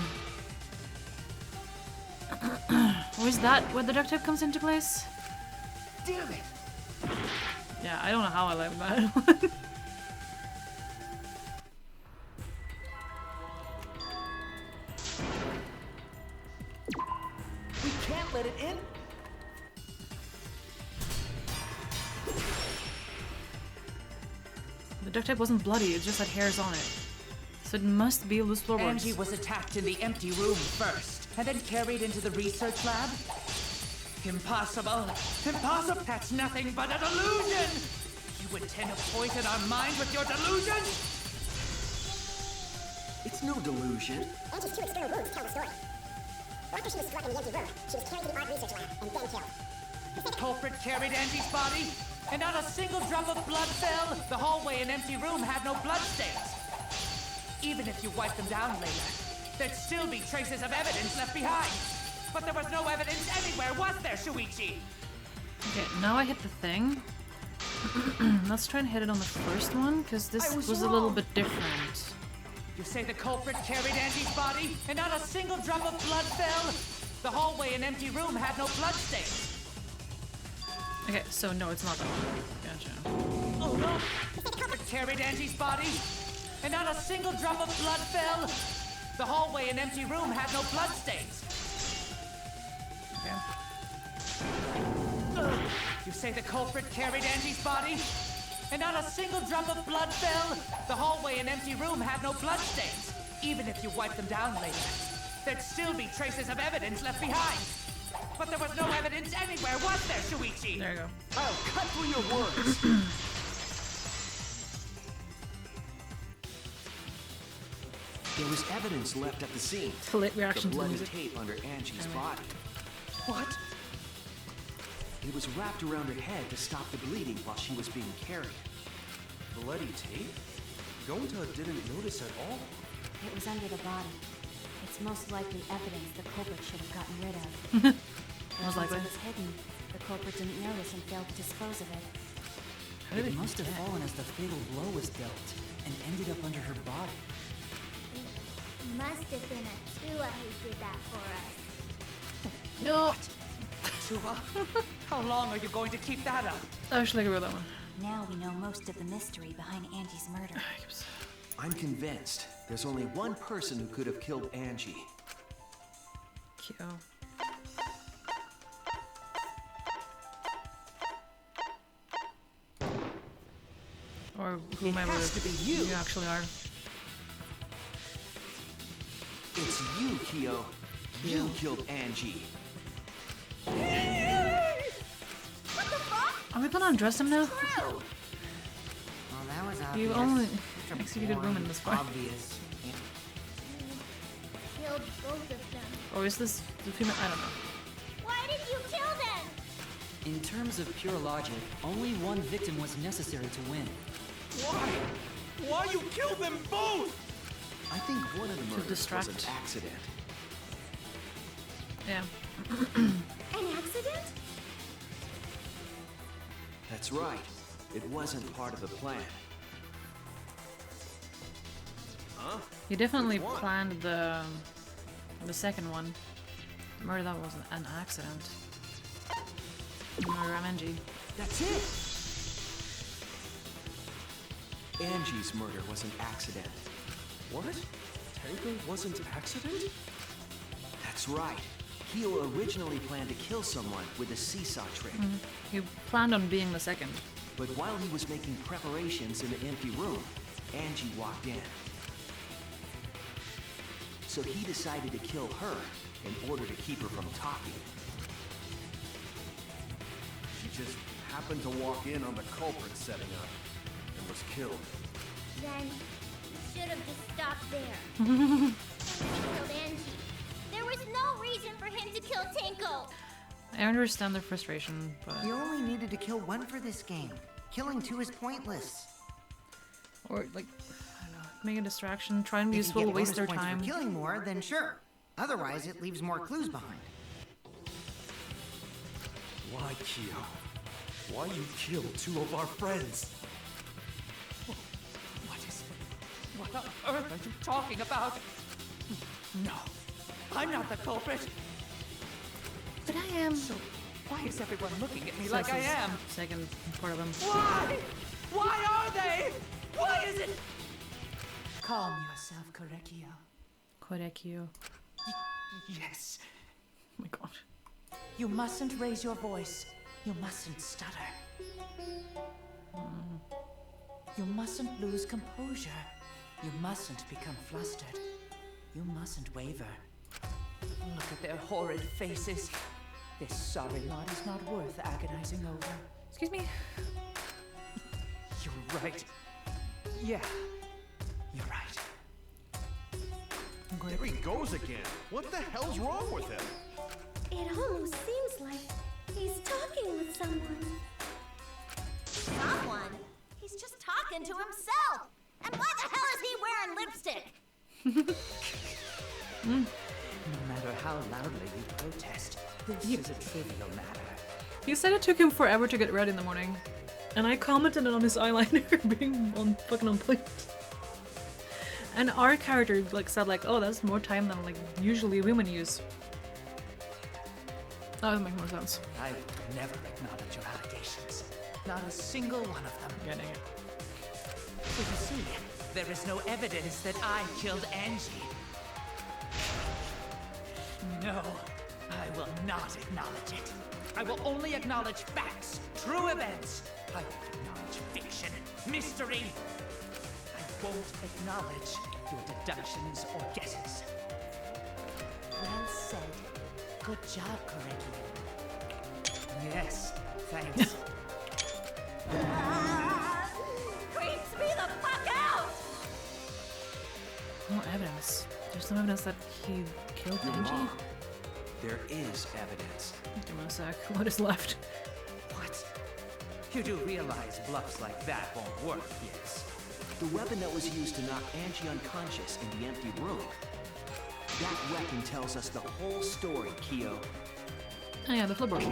Or is that where the duct tape comes into place? Damn it! Yeah, I don't know how I like that. We can't let it in! The duct tape wasn't bloody, it just had hairs on it. So it must be loose floorboards. Angie was attacked in the empty room first, and then carried into the research lab? Impossible! Impossible! That's nothing but a delusion! You intend to poison our mind with your delusions? It's no delusion. Angie's 2 external wounds tell the story. After she was struck in the empty room, she was carried to the art research lab and then killed. The culprit carried Angie's body, and not a single drop of blood fell? The hallway and empty room had no bloodstains. Even if you wipe them down later, there'd still be traces of evidence left behind. But there was no evidence anywhere, was there, Shuichi? Okay, now I hit the thing. Let's try and hit it on the first one, because this was a little bit different. You say the culprit carried Angie's body, and not a single drop of blood fell? The hallway and empty room had no bloodstains. Okay, so no, it's not that one. Gotcha. Oh no! The culprit carried Angie's body, and not a single drop of blood fell? The hallway and empty room had no bloodstains. Okay. You say the culprit carried Angie's body, and not a single drop of blood fell? The hallway and empty room had no bloodstains. Even if you wipe them down later, there'd still be traces of evidence left behind. But there was no evidence anywhere, was there, Shuichi? There you go. I'll cut through your words. There was evidence left at the scene. Late reaction the to the bloody music. tape under Angie's Anyway. body. What? It was wrapped around her head to stop the bleeding while she was being carried. Bloody tape? Gonta didn't notice at all. It was under the body. It's most likely evidence the culprit should have gotten rid of. Most Once likely. it was hidden, the culprit didn't notice and failed to dispose of it. It must have fallen as the fatal blow was dealt and ended up under her body. Must have been a Tua who did that for us. No. Tua, how long are you going to keep that up? I should like that one. Now we know most of the mystery behind Angie's murder. I'm convinced there's only one person who could have killed Angie. Cute. Or whomever has to be you. actually are. It's you, Kyo. You killed Angie. Are we gonna undress him now? Well, that was obvious. You only Such a executed women boring, this far. Obvious. Killed both of them. Or is this the female? I don't know. Why did you kill them? In terms of pure logic, only one victim was necessary to win. Why? Why you killed them both? I think one of the murders was distract. an accident. Yeah. An accident? That's right. It wasn't part of the plan. Huh? You definitely Which one? planned the second one. Murder that wasn't an accident. Murder of Angie. That's it! Angie's murder was an accident. What? Tango wasn't an accident? That's right. Kyo originally planned to kill someone with a seesaw trick. You planned on being the second. But while he was making preparations in the empty room, Angie walked in. So he decided to kill her in order to keep her from talking. She just happened to walk in on the culprit setting up and was killed. Then you should have just stopped there. He killed Angie. There was no reason for him to kill Tenko. I understand their frustration, but You only needed to kill one for this game. Killing two is pointless. or like I don't know, make a distraction, try and be If you useful, get waste their bonus points time. for killing more, then sure. Otherwise, it leaves more clues behind. Why, Kyo? Why you killed two of our friends? What on earth are you talking about? No, I'm not the culprit. But I am. So why is everyone looking at me like I am? Second part of them. Why? Why are they? Why is it? Calm yourself, Korekio. Korekio. Yes. Oh my god. You mustn't raise your voice. You mustn't stutter. You mustn't lose composure. You mustn't become flustered. You mustn't waver. Look at their horrid faces. This sorry lot is not worth agonizing over. Excuse me? You're right. Yeah, you're right. There he goes again. What the hell's wrong with him? It almost seems like he's talking with someone. Someone? He's just talking to himself. And why the hell is he wearing lipstick? No matter how loudly you protest, this is a trivial matter. He said it took him forever to get ready in the morning. And I commented on his eyeliner being fucking on point. And our character like said like, oh, that's more time than like usually women use. That would make more sense. I never acknowledge your allegations. Not a single one of them. Getting it. So you see, there is no evidence that I killed Angie. No, I will not acknowledge it. I will only acknowledge facts, true events. I won't acknowledge fiction, mystery. I won't acknowledge your deductions or guesses. Well said. Good job, Korekio. Yes, thanks. Creeps me the fuck out! More evidence. There's no evidence that he killed Your Angie? mom. There is evidence. Give me a sec. What is left? What? You do realize bluffs like that won't work, yes? The weapon that was used to knock Angie unconscious in the empty room. That weapon tells us the whole story, Kyo. Oh yeah, the floorboard.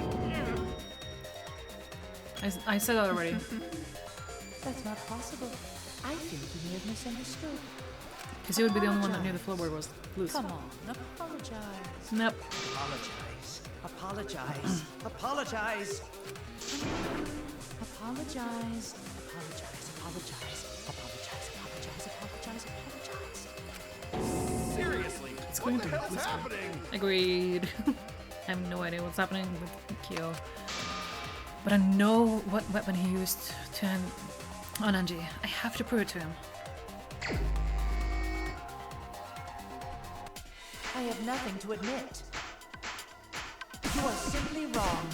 I said that already. That's not possible. I think you may have misunderstood. Because he would be the only one that knew the floorboard was loose. Come on, apologize. Nope. Apologize. Apologize. Apologize. Apologize. Apologize. Apologize. Apologize. Apologize. Apologize. Apologize. Seriously, It's what going the to hell's whisper. happening? Agreed. I have no idea what's happening with Kyo. But I know what weapon he used to end on Angie. I have to prove it to him. I have nothing to admit. You are simply wrong.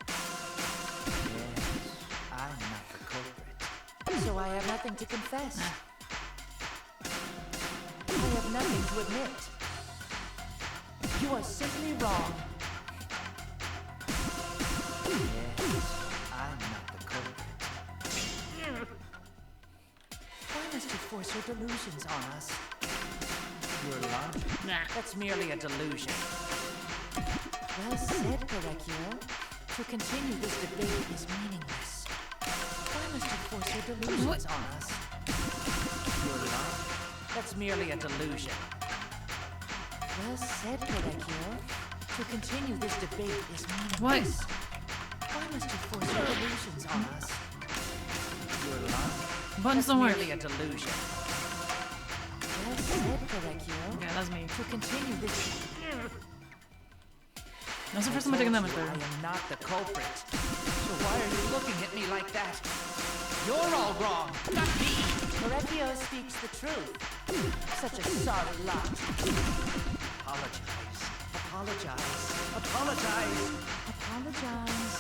Yes, I'm not the culprit. So I have nothing to confess. I have nothing to admit. You are simply wrong. Yes, I'm not the culprit. Why must you force your delusions on us? Your logic? That's merely a delusion. Well said, Correcchio. To continue this debate is meaningless. Why must you force your delusions on us? Your logic? That's merely a delusion. Well said, Correcchio. To continue this debate is meaningless. What? Why must you force your delusions on us? Your logic? Buttons That's don't work. merely a delusion. Well said, Correcchio. Okay, that's me. To continue this... That's the first time I take a damage I there. am not the culprit. So why are you looking at me like that? You're all wrong, not me! Correcchio speaks the truth. Such a sorry lot. Apologize. Apologize. Apologize. Apologize.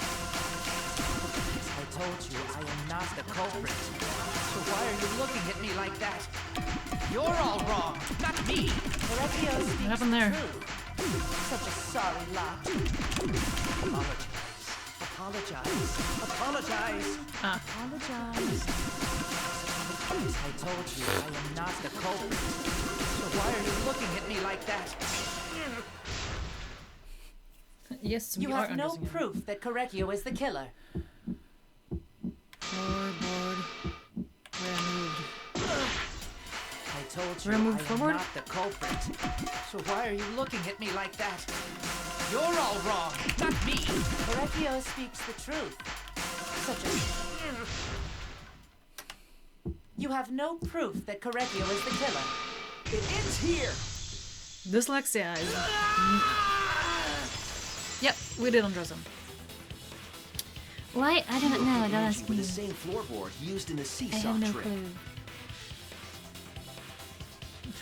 I told you I am not the culprit. So why are you looking at me like that? You're all wrong, not me! Correcchio speaks What happened there? the truth. Such a sorry lot. Apologize. Apologize. Apologize. Apologize. I told you I am not the culprit. So why are you looking at me like that? Yes, You we are have no undressing him. proof that Correcchio is the killer. Floorboard. Removed. I told you Remove I am forward? not the culprit. So why are you looking at me like that? You're all wrong, not me! Correcchio speaks the truth. Such a... You have no proof that Correcchio is the killer. It ends here! Dyslexia is... Yep, we did undress him. Why? I don't know. Don't Angie ask with me. the same floorboard used in the I seesaw have no trick. clue.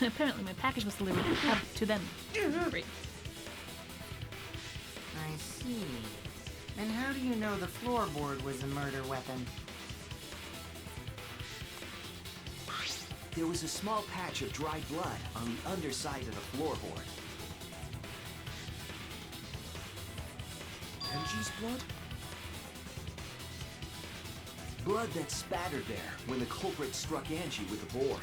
Apparently my package was delivered up to them. Great. I see. And how do you know the floorboard was a murder weapon? There was a small patch of dried blood on the underside of the floorboard. Angie's blood? Blood that spattered there when the culprit struck Angie with the board.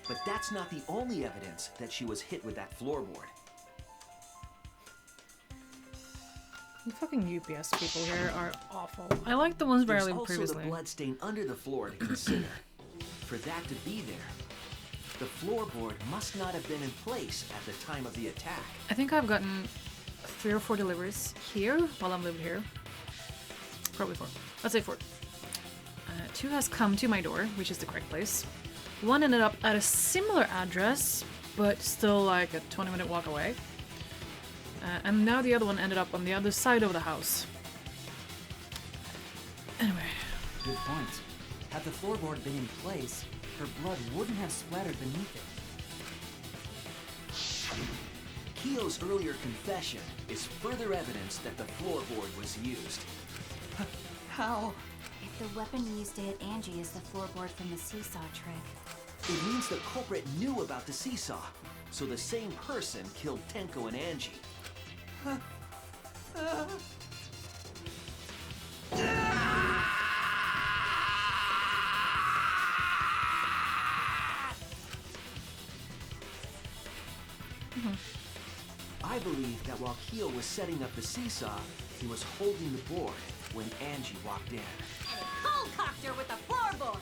But that's not the only evidence that she was hit with that floorboard. The fucking UPS people here are awful. I like the ones where I There's lived also previously. the blood stain under the floor to consider. For that to be there, the floorboard must not have been in place at the time of the attack. I think I've gotten 3 or 4 deliveries here while I'm lived here. Probably 4. Let's say 4. 2 has come to my door, which is the correct place. 1 ended up at a similar address, but still like a 20-minute walk away. And now the other one ended up on the other side of the house. Anyway. Good point. Had the floorboard been in place, her blood wouldn't have splattered beneath it. Kyo's earlier confession is further evidence that the floorboard was used. How? If the weapon used to hit Angie is the floorboard from the seesaw trick. It means the culprit knew about the seesaw, so the same person killed Tenko and Angie. I believe that while Kyo was setting up the seesaw, he was holding the board when Angie walked in. And it cold-cocked her with a floorboard.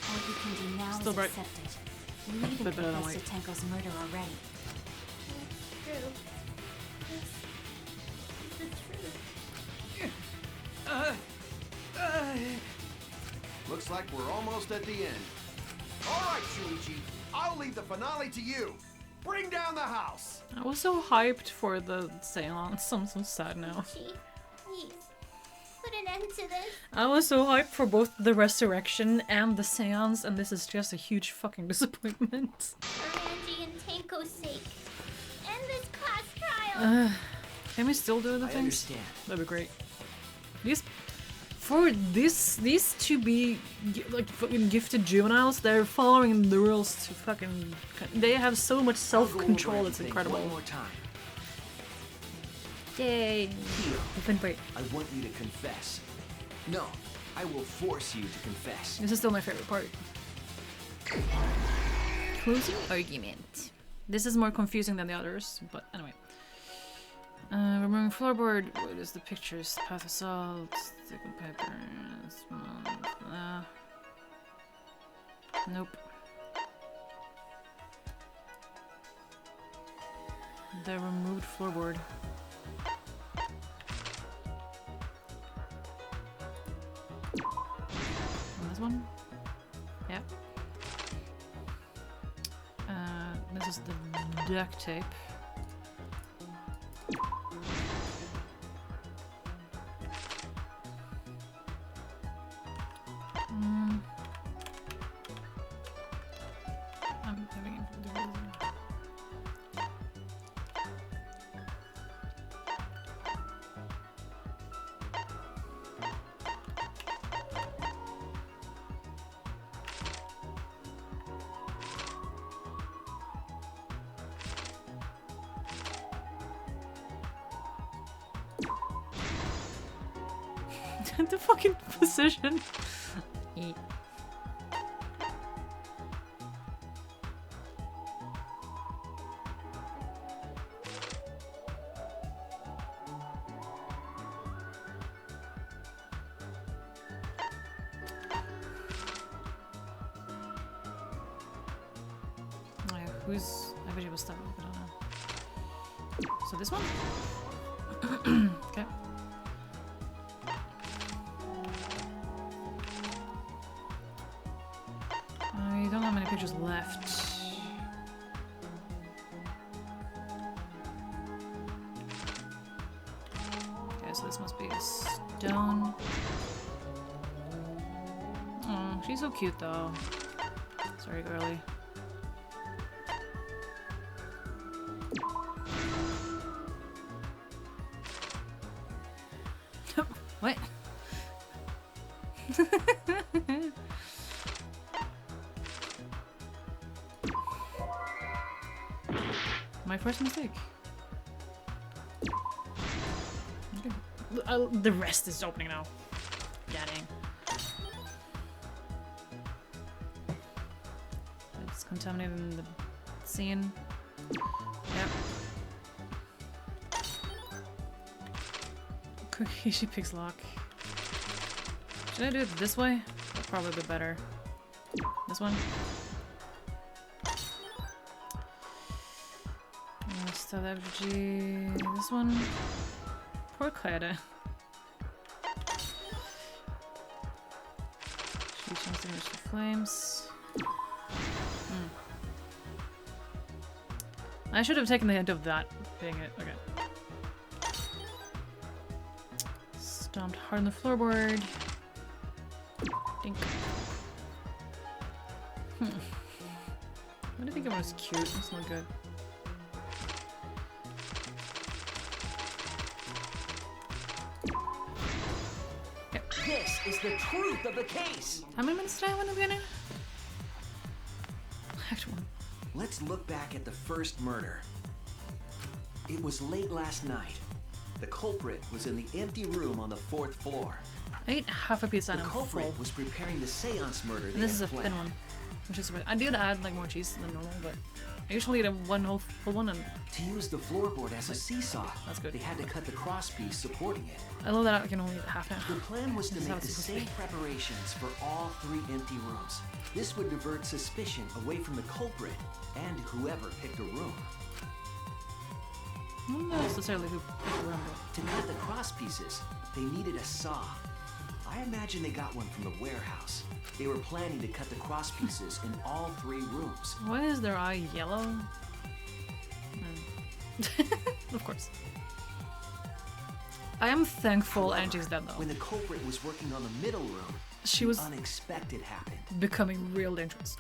All you can do now Still is bright. accept it. You even Bit better than confessed to Tenko's murder already. True. It's the truth. Looks like we're almost at the end. All right, Shuichi, I'll leave the finale to you. Bring down the house. I was so hyped for the seance. I'm so sad now. Gee, please, put an end to this. I was so hyped for both the resurrection and the seance, and this is just a huge fucking disappointment. For Angie and Tenko's sake. End this class trial. Can we still do the I things? understand. That'd be great. These to be like fucking gifted juveniles, they're following the rules to fucking. They have so much self-control. It's incredible. One more time. Yay! Kyo, I want you to confess. No, I will force you to confess. This is still my favorite part. Closing argument. This is more confusing than the others, but anyway. Removing floorboard. What is the pictures? Path of salt. Stick of pepper. Nope. The removed floorboard. This one? Yeah. This is the duct tape. I'm having the fucking position. Eat. Oh yeah, who's... I bet it was stuck, but I don't know. So this one? Okay. You don't have many pictures left. Okay, so this must be a stone. Oh, she's so cute though. Sorry, girly. What? My first mistake. Okay. The rest is opening now. Yeah, dang. It's contaminating the scene. Yep. She picks lock. Should I do it this way? That'd probably be better. This one? Strategy. This one? Poor Clara. She changed the image to flames. I should have taken the hint of that being it. Okay. Stomped hard on the floorboard. Dink. What do you think it was cute? It's not good. This is the truth of the case. How many minutes did I have in the beginning? Actually. Let's look back at the first murder. It was late last night. The culprit was in the empty room on the 4th floor. I ate half a pizza and The I'm culprit full. was preparing the seance murder they And this is had a thin planned. one, which is I did add like more cheese than normal, but I usually eat one whole full one. And to use the floorboard as a seesaw, that's good. They had to cut the crosspiece supporting it. I love that I can only eat half now. The plan was to This is how make the it's supposed to same preparations for all 3 empty rooms. This would divert suspicion away from the culprit and whoever picked a room. Not necessarily who picked the room, To cut the crosspieces, they needed a saw. I imagine they got one from the warehouse. They were planning to cut the crosspieces in all 3 rooms. but why is their eye yellow? Of course. I am thankful However, Angie's dead though. When the culprit was working on the middle room, She was the unexpected happened. becoming real dangerous.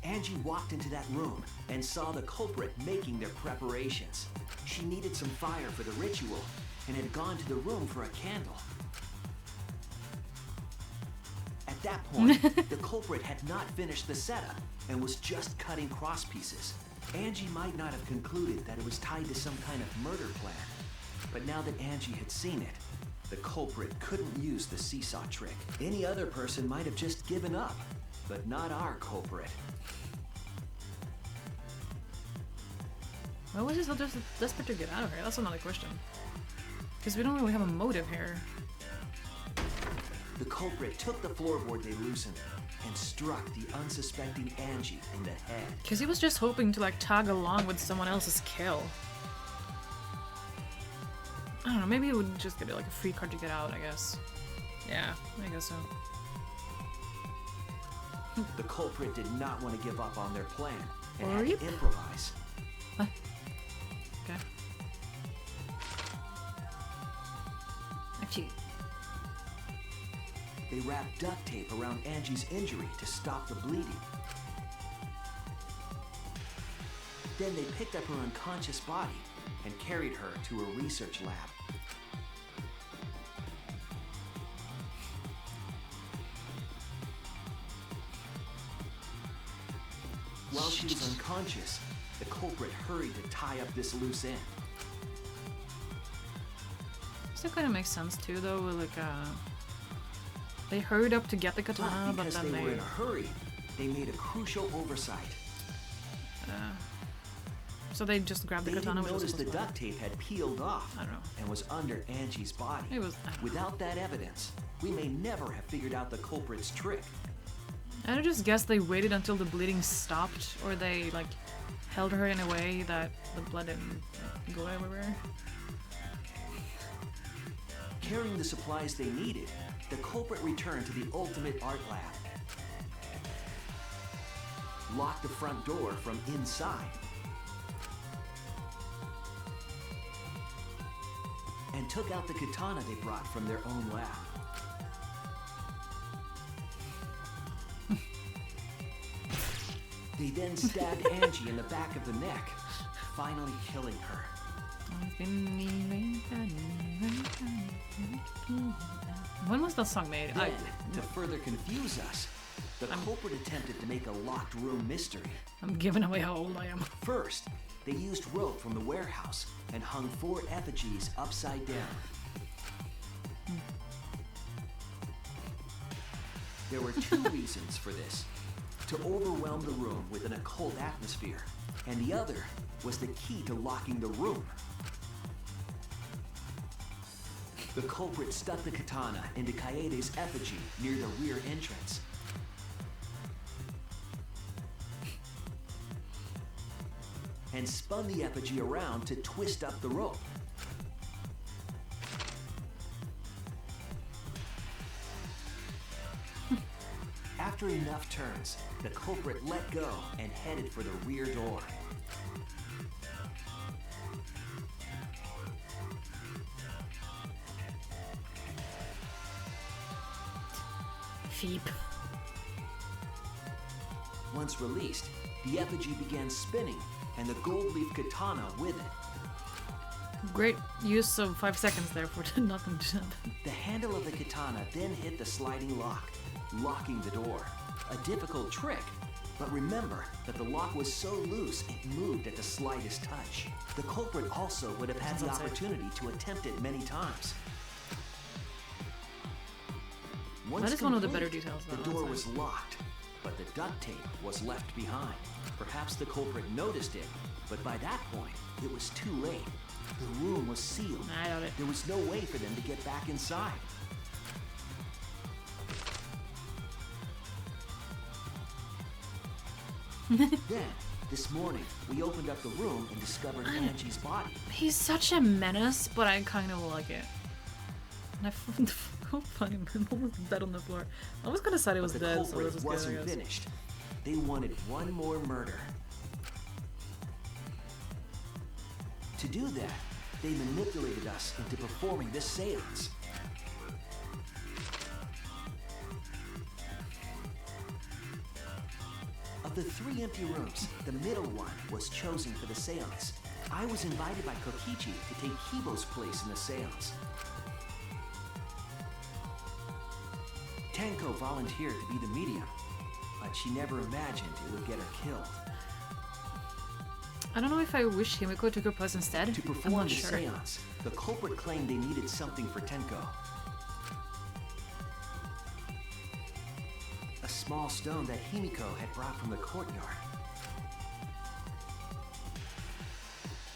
Angie walked into that room and saw the culprit making their preparations. She needed some fire for the ritual and had gone to the room for a candle. At that point, the culprit had not finished the setup and was just cutting crosspieces. Angie might not have concluded that it was tied to some kind of murder plan. But now that Angie had seen it, the culprit couldn't use the seesaw trick. Any other person might have just given up, but not our culprit. Why was he so desperate to get out of here? That's another question. Because we don't really have a motive here. The culprit took the floorboard they loosened and struck the unsuspecting Angie in the head. Because he was just hoping to like tag along with someone else's kill. I don't know, maybe he would just get like a free card to get out, I guess. Yeah, I guess so. The culprit did not want to give up on their plan and Or had yep. to improvise. Okay. Actually, They wrapped duct tape around Angie's injury to stop the bleeding. Then they picked up her unconscious body and carried her to a research lab. While she was unconscious, the culprit hurried to tie up this loose end. still kind of makes sense too, though. Like, they hurried up to get the katana, but because then they were in a hurry, they made a crucial oversight. So they just grabbed the They katana, didn't which was notice the supposed to duct tape had peeled off and was under Angie's body. It was. Without that evidence, we may never have figured out the culprit's trick. I just guess they waited until the bleeding stopped, or they like held her in a way that the blood didn't go everywhere. Carrying the supplies they needed, the culprit returned to the ultimate art lab. Locked the front door from inside. And took out the katana they brought from their own lab. They then stabbed Angie in the back of the neck, finally killing her. When was that song made? Then, to further confuse us, the culprit attempted to make a locked room mystery. I'm giving away how old I am. First, they used rope from the warehouse and hung 4 effigies upside down. There were 2 reasons for this. To overwhelm the room with an occult atmosphere, and the other was the key to locking the room. The culprit stuck the katana into Kaede's effigy near the rear entrance. And spun the effigy around to twist up the rope. After enough turns, the culprit let go and headed for the rear door. Feep. Once released, the effigy began spinning, and the gold leaf katana with it. Great use of 5 seconds there for nothing to happen. The handle of the katana then hit the sliding lock, locking the door. A difficult trick, but remember that the lock was so loose it moved at the slightest touch. The culprit also would have had the opportunity to attempt it many times. Once That is one of the better complete, details, the though, door I'd was say. locked, but the duct tape was left behind. Perhaps the culprit noticed it, but by that point, it was too late. The room was sealed. I doubt it. There was no way for them to get back inside. Then, this morning, we opened up the room and discovered Angie's body. He's such a menace, but I kind of like it. And I find him almost dead on the floor. I was gonna say it was But the dead, so culprit this was good, I wasn't guess. finished. They wanted one more murder. To do that, they manipulated us into performing this seance. Of the 3 empty rooms, the middle one was chosen for the seance. I was invited by Kokichi to take Kibo's place in the seance. Tenko volunteered to be the medium, but she never imagined it would get her killed. I don't know if I wish Himiko took her place instead. To I'm perform not the sure. seance, the culprit claimed they needed something for Tenko. A small stone that Himiko had brought from the courtyard.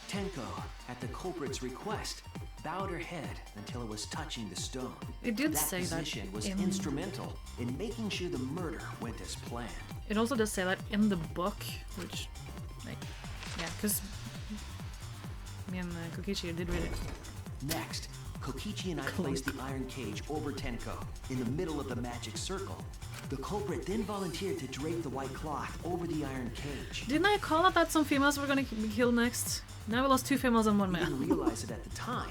Tenko, at the culprit's request, bowed her head until it was touching the stone. It did that say that position was in- instrumental in making sure the murder went as planned. It also does say that in the book, which, like, yeah, because me and Kokichi did read it. Next, Kokichi and I placed the iron cage over Tenko in the middle of the magic circle. The culprit then volunteered to drape the white cloth over the iron cage. Didn't I call out that some females were gonna be killed next? Now we lost 2 females and 1 We man. didn't realize it at the time,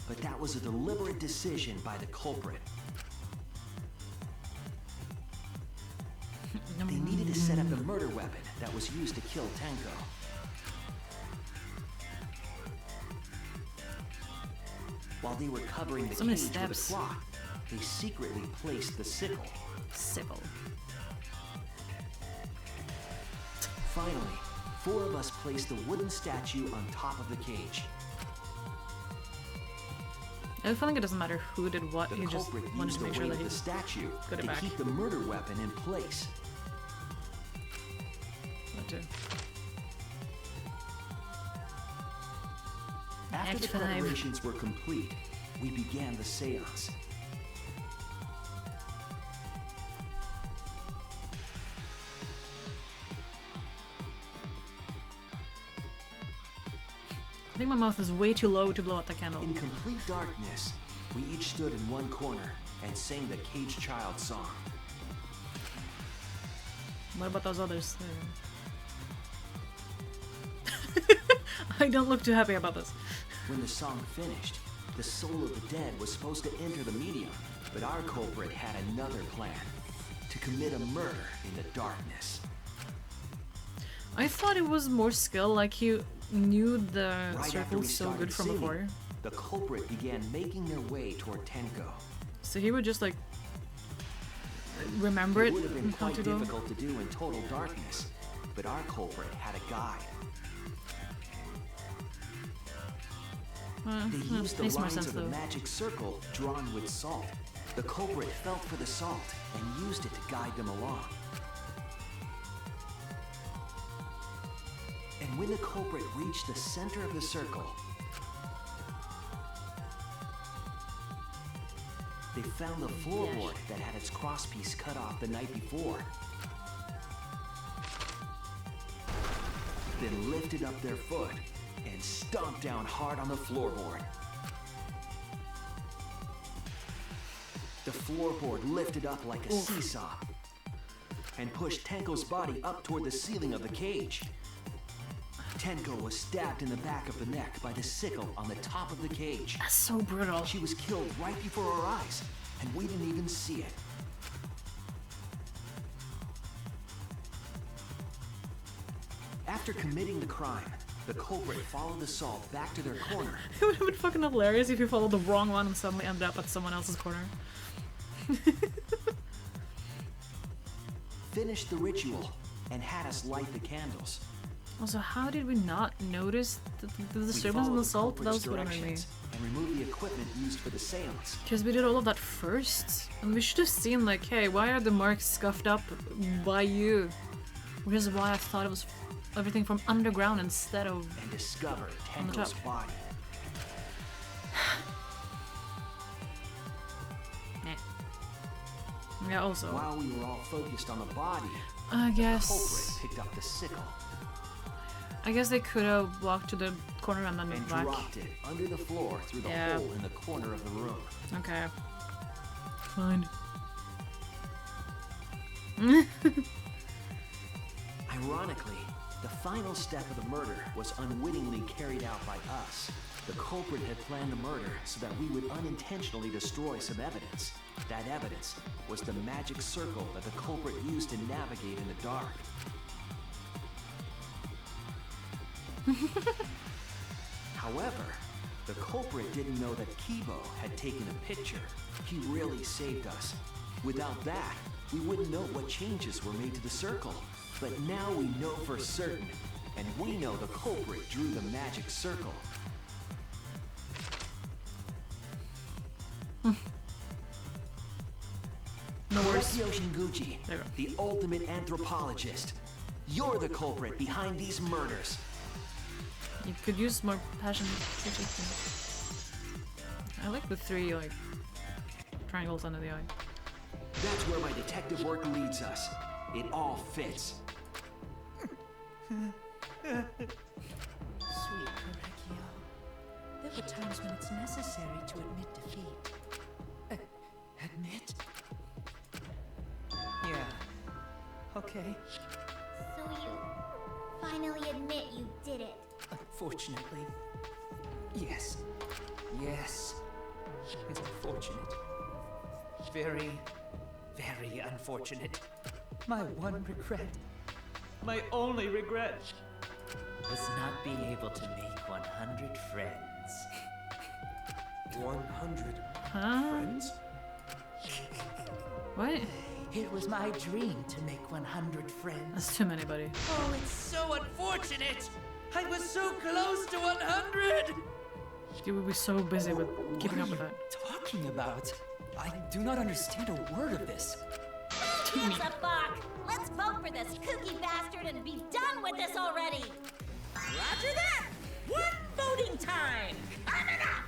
but that was a deliberate decision by the culprit. They needed to set up the murder weapon that was used to kill Tenko. While they were covering the So many cage with steps. a cloth, they secretly placed the sickle. Sickle. Finally, 4 of us placed the wooden statue on top of the cage. I feel like it doesn't matter who did what, The he just culprit wanted used to the make sure weight that of he the statue got it to back. keep the murder weapon in place. That too. After Act the 5. preparations were complete, we began the seance. I think my mouth is way too low to blow out the candle. In complete darkness, we each stood in one corner and sang the Cage Child song. What about those others? I don't look too happy about this. When the song finished, the soul of the dead was supposed to enter the medium, but our culprit had another plan: to commit a murder in the darkness. I thought it was more skill, like he knew the Right after circle we so started good from singing, before. the culprit began making their way toward Tenko. So he would just like remember it would have been and how quite to go. difficult to do in total darkness, but our culprit had a guide. They used the makes more lines sense of the though. magic circle drawn with salt. The culprit felt for the salt and used it to guide them along. And when the culprit reached the center of the circle, they found the floorboard that had its crosspiece cut off the night before. Then lifted up their foot and stomped down hard on the floorboard. The floorboard lifted up like a seesaw and pushed Tenko's body up toward the ceiling of the cage. Tenko was stabbed in the back of the neck by the sickle on the top of the cage. That's so brutal. She was killed right before our eyes, and we didn't even see it. After committing the crime, the culprit followed the salt back to their corner. It would have been fucking hilarious if you followed the wrong one and suddenly ended up at someone else's corner. Finished the ritual and had us light the candles. Also, how did we not notice the disturbance in the salt? That was bothering me. And remove the equipment used for the seance. Because we did all of that first, and we should have seen like, hey, why are the marks scuffed up by you? Which is why I thought it was everything from underground instead of and discovered on the top. Tenko's body. Yeah, also. While we were all focused on the body, I guess. the culprit picked up the sickle. I guess they could have walked to the corner and then and back. dropped it under the floor through the hole in the corner of the room. Okay. Fine. Ironically, the final step of the murder was unwittingly carried out by us. The culprit had planned the murder so that we would unintentionally destroy some evidence. That evidence was the magic circle that the culprit used to navigate in the dark. However, the culprit didn't know that Kibo had taken a picture. He really saved us. Without that, we wouldn't know what changes were made to the circle. But now we know for certain, and we know the culprit drew the magic circle. No worse. Shinguchi, the ultimate anthropologist. You're the culprit behind these murders. You could use more passion. I like the 3 like triangles under the eye. That's where my detective work leads us. It all fits. Sweet Correcchio. There were times when it's necessary to admit defeat. Admit? Yeah. Okay. So you finally admit you did it. Unfortunately. Yes. Yes. It's unfortunate. Very, very unfortunate. My one regret. My only regret. Was not being able to make 100 friends. 100 friends? What? It was my dream to make 100 friends. That's too many, buddy. Oh, it's so unfortunate! I was so close to 100! You would be so busy with keeping up with that. Talking about? I do not understand a word of this. Hands up, Bach! Let's vote for this kooky bastard and be done with this already! Roger that! One voting time! Coming up!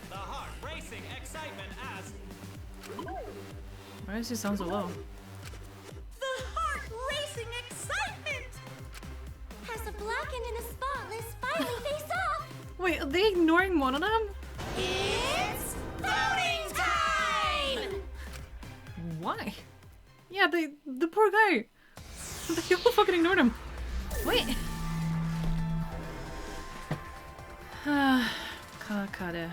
The heart racing excitement as Why does he sound so low? The heart racing excitement! As the blackened and the spotless finally face off! Wait, are they ignoring one of them? It's voting time! Why? Yeah, the poor guy. They all fucking ignored him. Wait. Kakade.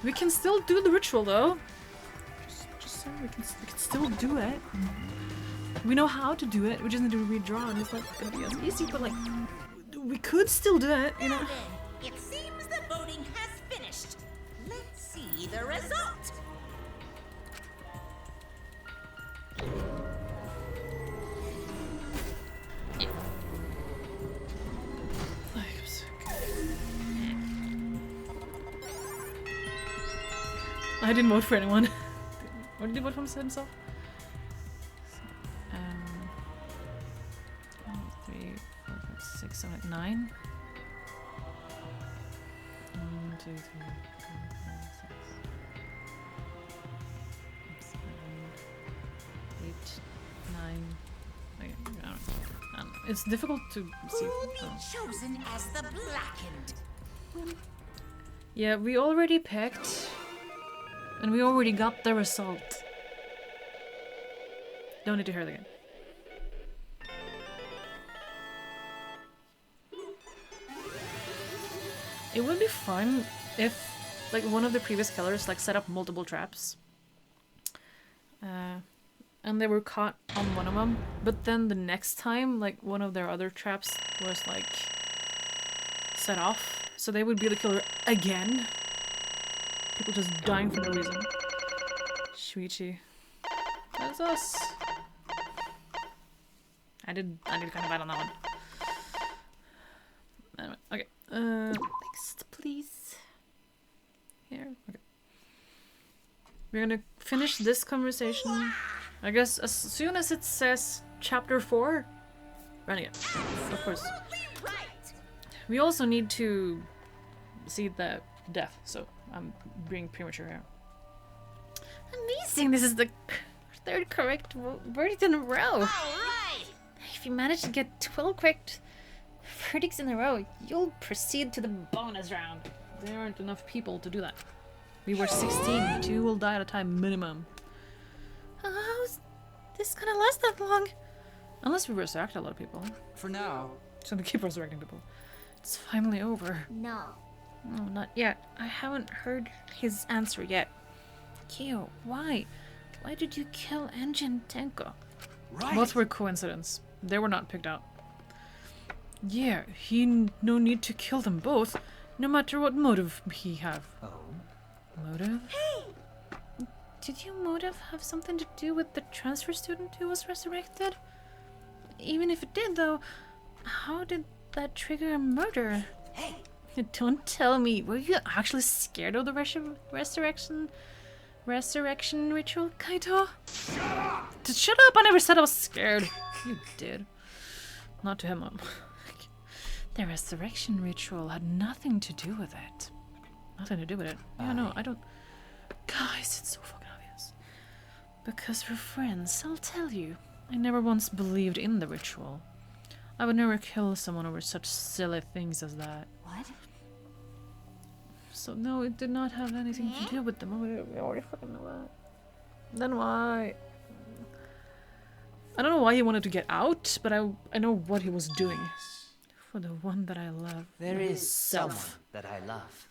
We can still do the ritual though. Just so we can still do it. We know how to do it. We just need to redraw, and it's not gonna be as easy. But like, we could still do it, you know. Now then, it seems the voting has finished. Let's see the result. I didn't vote for anyone. What did he vote for himself? 1, 3, 4, 5, 6, 7, 8, 9. 1, 2, 3, 4, 5, 6, 7, 8, 9. Okay, I don't know. It's difficult to see. Who will be chosen as the blackened? Yeah, we already picked. And we already got the result. Don't need to hear it again. It would be fun if, like, one of the previous killers, like, set up multiple traps. and they were caught on one of them, but then the next time, like, one of their other traps was, like, set off, so they would be the killer again. People just dying for no reason. Shuichi. That's us. I did kind of bad on that one. Anyway, okay. Next, please. Here. Okay. We're gonna finish this conversation, I guess, as soon as it says chapter 4. Running it, of course. We also need to see the death, so I'm being premature here. Amazing! This is the third correct verdict in a row. If you manage to get 12 correct verdicts in a row, you'll proceed to the bonus round. There aren't enough people to do that. We were 16. 2 will die at a time minimum. How's this gonna last that long? Unless we resurrect a lot of people. For now. So we keep resurrecting people. It's finally over. No. No, not yet. I haven't heard his answer yet. Kyo, why? Why did you kill Angie and Tenko? Both were coincidence. They were not picked out. Yeah, no need to kill them both, no matter what motive he have. Oh? Motive? Hey! Did your motive have something to do with the transfer student who was resurrected? Even if it did, though, how did that trigger a murder? Hey! Don't tell me. Were you actually scared of the resurrection ritual, Kaito? Shut up! Shut up! I never said I was scared. You did. Not to him. The resurrection ritual had nothing to do with it. Nothing to do with it. Yeah, no, I don't. Guys, it's so fucking obvious. Because we're friends, I'll tell you. I never once believed in the ritual. I would never kill someone over such silly things as that. What? So no, it did not have anything to do with the motive. We already fucking know that. Then why? I don't know why he wanted to get out, but I know what he was doing. For the one that I love. There is someone that I love.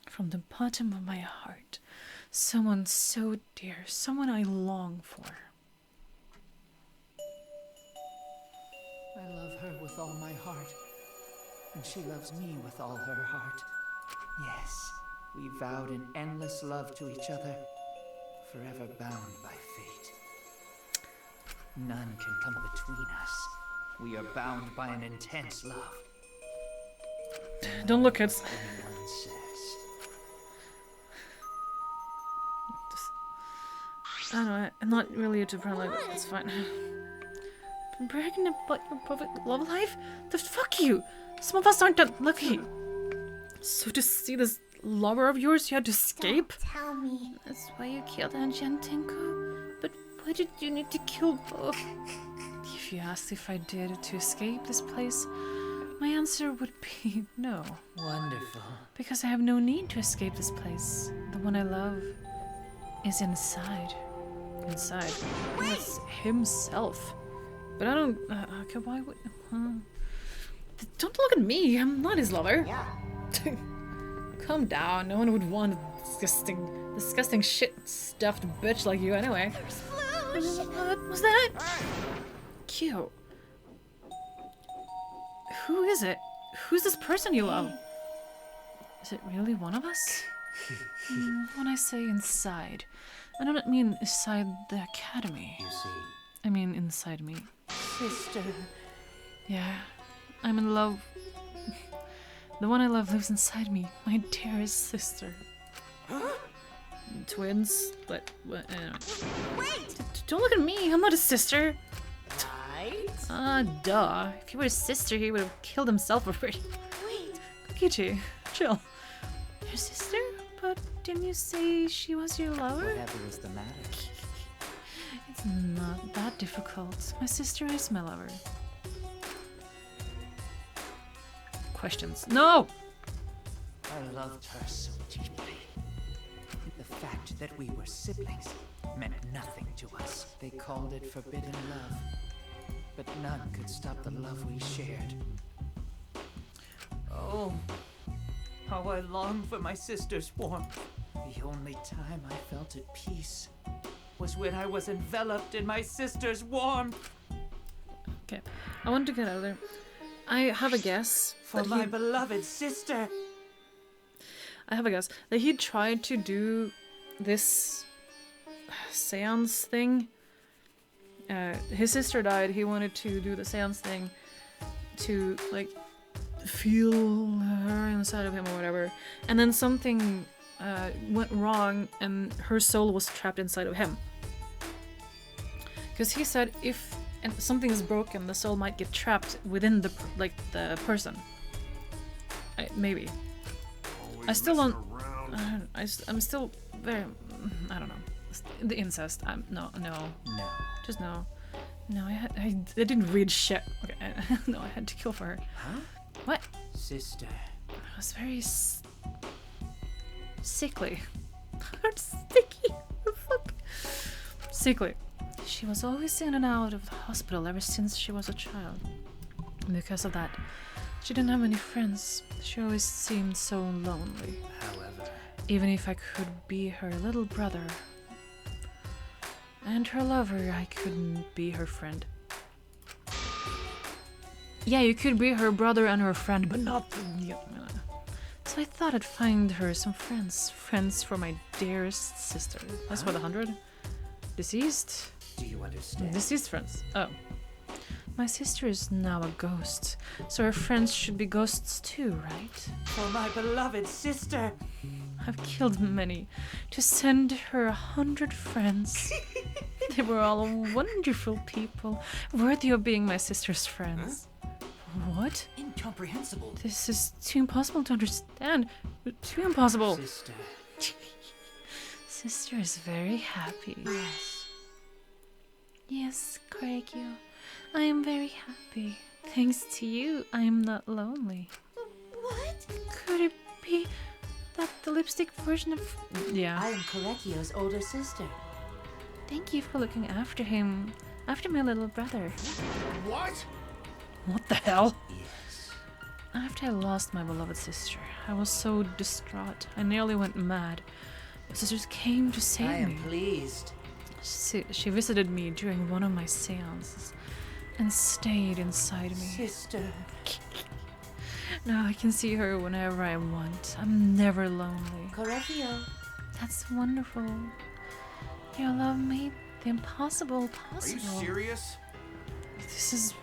From the bottom of my heart. Someone so dear. Someone I long for. I love her with all my heart, and she loves me with all her heart. Yes, we vowed an endless love to each other, forever bound by fate. None can come between us. We are bound by an intense love. Don't look, kids. Anyone says. I don't know, I'm not really a different like that. It's fine. Been bragging about your perfect love life? The fuck you! Some of us aren't that lucky. So to see this lover of yours, you had to escape? Don't tell me. That's why you killed Angie and Tenko? But why did you need to kill both? If you asked if I did to escape this place, my answer would be no. Wonderful. Because I have no need to escape this place. The one I love is inside. Inside. It's himself. But I don't. Okay, why would? Don't look at me. I'm not his lover. Yeah. Calm down. No one would want a disgusting shit stuffed bitch like you anyway. What was that? Cute. Who is it? Who's this person you love? Is it really one of us? When I say inside, I don't mean inside the academy. You see. I mean inside me. Sister. Yeah, I'm in love. The one I love lives inside me, my dearest sister. Twins, but anyway. Wait! Don't look at me. I'm not a sister. Right? Duh. If he were a sister, he would have killed himself already. Wait. Kokichi, chill. Your sister? But didn't you say she was your lover? Whatever is the matter? It's not that difficult. My sister is my lover. Questions? No! I loved her so deeply. The fact that we were siblings meant nothing to us. They called it forbidden love, but none could stop the love we shared. Oh, how I long for my sister's warmth. The only time I felt at peace was when I was enveloped in my sister's warmth. Okay, I want to get out of there. I have a guess For that my beloved sister. I have a guess that he tried to do this seance thing. His sister died. He wanted to do the seance thing to like feel her inside of him or whatever, and then something went wrong and her soul was trapped inside of him. Because he said if something is broken, the soul might get trapped within the person. Maybe. I still don't. I'm still very. I don't know. The incest. No. Just no. No, I didn't read shit. Okay, no, I had to kill for her. Huh? What? Sister. I was very sickly. Sticky. The fuck? Sickly. She was always in and out of the hospital ever since she was a child. And because of that, she didn't have many friends. She always seemed so lonely. However, even if I could be her little brother and her lover, I couldn't be her friend. Yeah, you could be her brother and her friend, but not the... So I thought I'd find her some friends. Friends for my dearest sister. That's for the 100. Deceased? Do you understand? Deceased friends. Oh. My sister is now a ghost, so her friends should be ghosts too, right? For my beloved sister. I've killed many to send her 100 friends. They were all wonderful people, worthy of being my sister's friends. Huh? What? Incomprehensible. This is too impossible to understand. Too impossible. Sister. Sister is very happy. Yes. Yes, Corregio. I am very happy. Thanks to you, I am not lonely. What? Could it be that the lipstick version of... Yeah. I am Corregio's older sister. Thank you for looking after him. After my little brother. What? What the hell? Yes. After I lost my beloved sister, I was so distraught. I nearly went mad. My sisters came to save me. I am pleased. She visited me during one of my seances and stayed inside me. Sister. Now I can see her whenever I want. I'm never lonely. Corregio. That's wonderful. Your love made the impossible possible. Are you serious? This is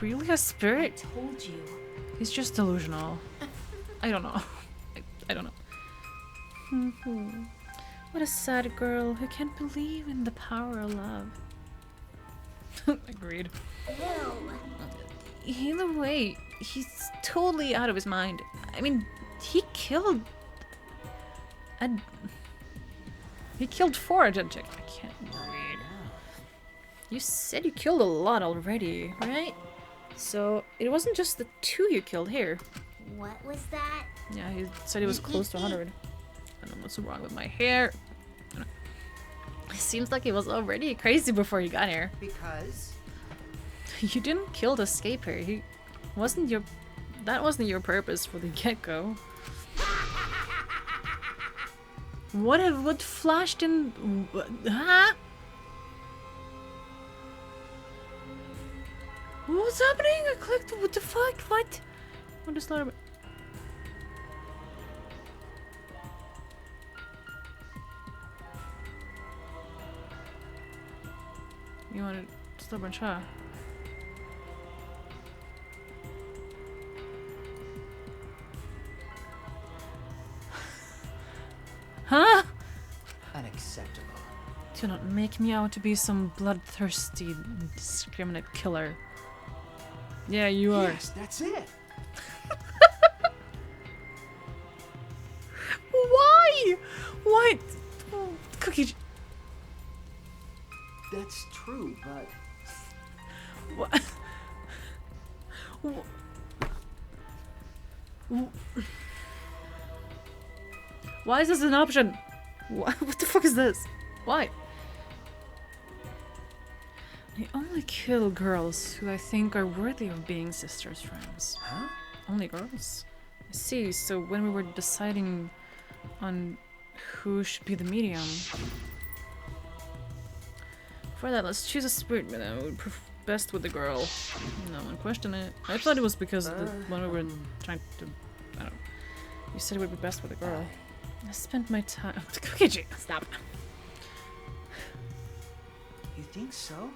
really a spirit. I told you. He's just delusional. I don't know. I don't know. What a sad girl who can't believe in the power of love. Agreed. Either way, he's totally out of his mind. I mean, he killed... He killed 4 Agentic. I can't read. You said you killed a lot already, right? So, it wasn't just the 2 you killed here. What was that? Yeah, he said he was close to 100. I don't know what's wrong with my hair. It seems like he was already crazy before he got here. Because? You didn't kill the escaper. He wasn't your... That wasn't your purpose for the get-go. What flashed in... Huh? What's happening? I clicked... What the fuck? What? What is that? You wanted stubborn child. Huh? Unacceptable. Do not make me out to be some bloodthirsty, indiscriminate killer. Yeah, you are. Yes, that's it. Why? Why? Oh, Cookie. That's true, but... What? Why is this an option? What the fuck is this? Why? I only kill girls who I think are worthy of being sisters' friends. Huh? Only girls? I see, so when we were deciding on who should be the medium... For that, let's choose a spirit that would best with the girl. No one question it. I thought it was because when we were trying to, I don't know. You said it would be best with a girl. I spent my time. Kokichi, stop. You think so?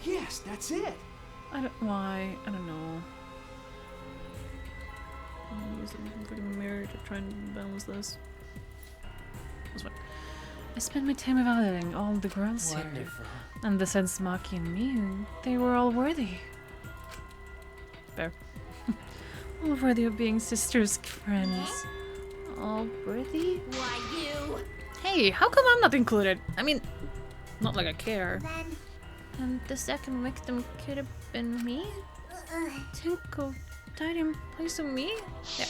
Yes, that's it. I don't why. I don't know. I'm using the freaking mirror to try and balance this. That's fine. I spent my time evaluating all the girls Wonderful. here, and besides Maki and Miu, they were all worthy. Fair. All worthy of being sisters, friends. All worthy? Why you? Hey, how come I'm not included? I mean, not like I care. Then, And the second victim could have been me? Tenko died in place of me? Yeah.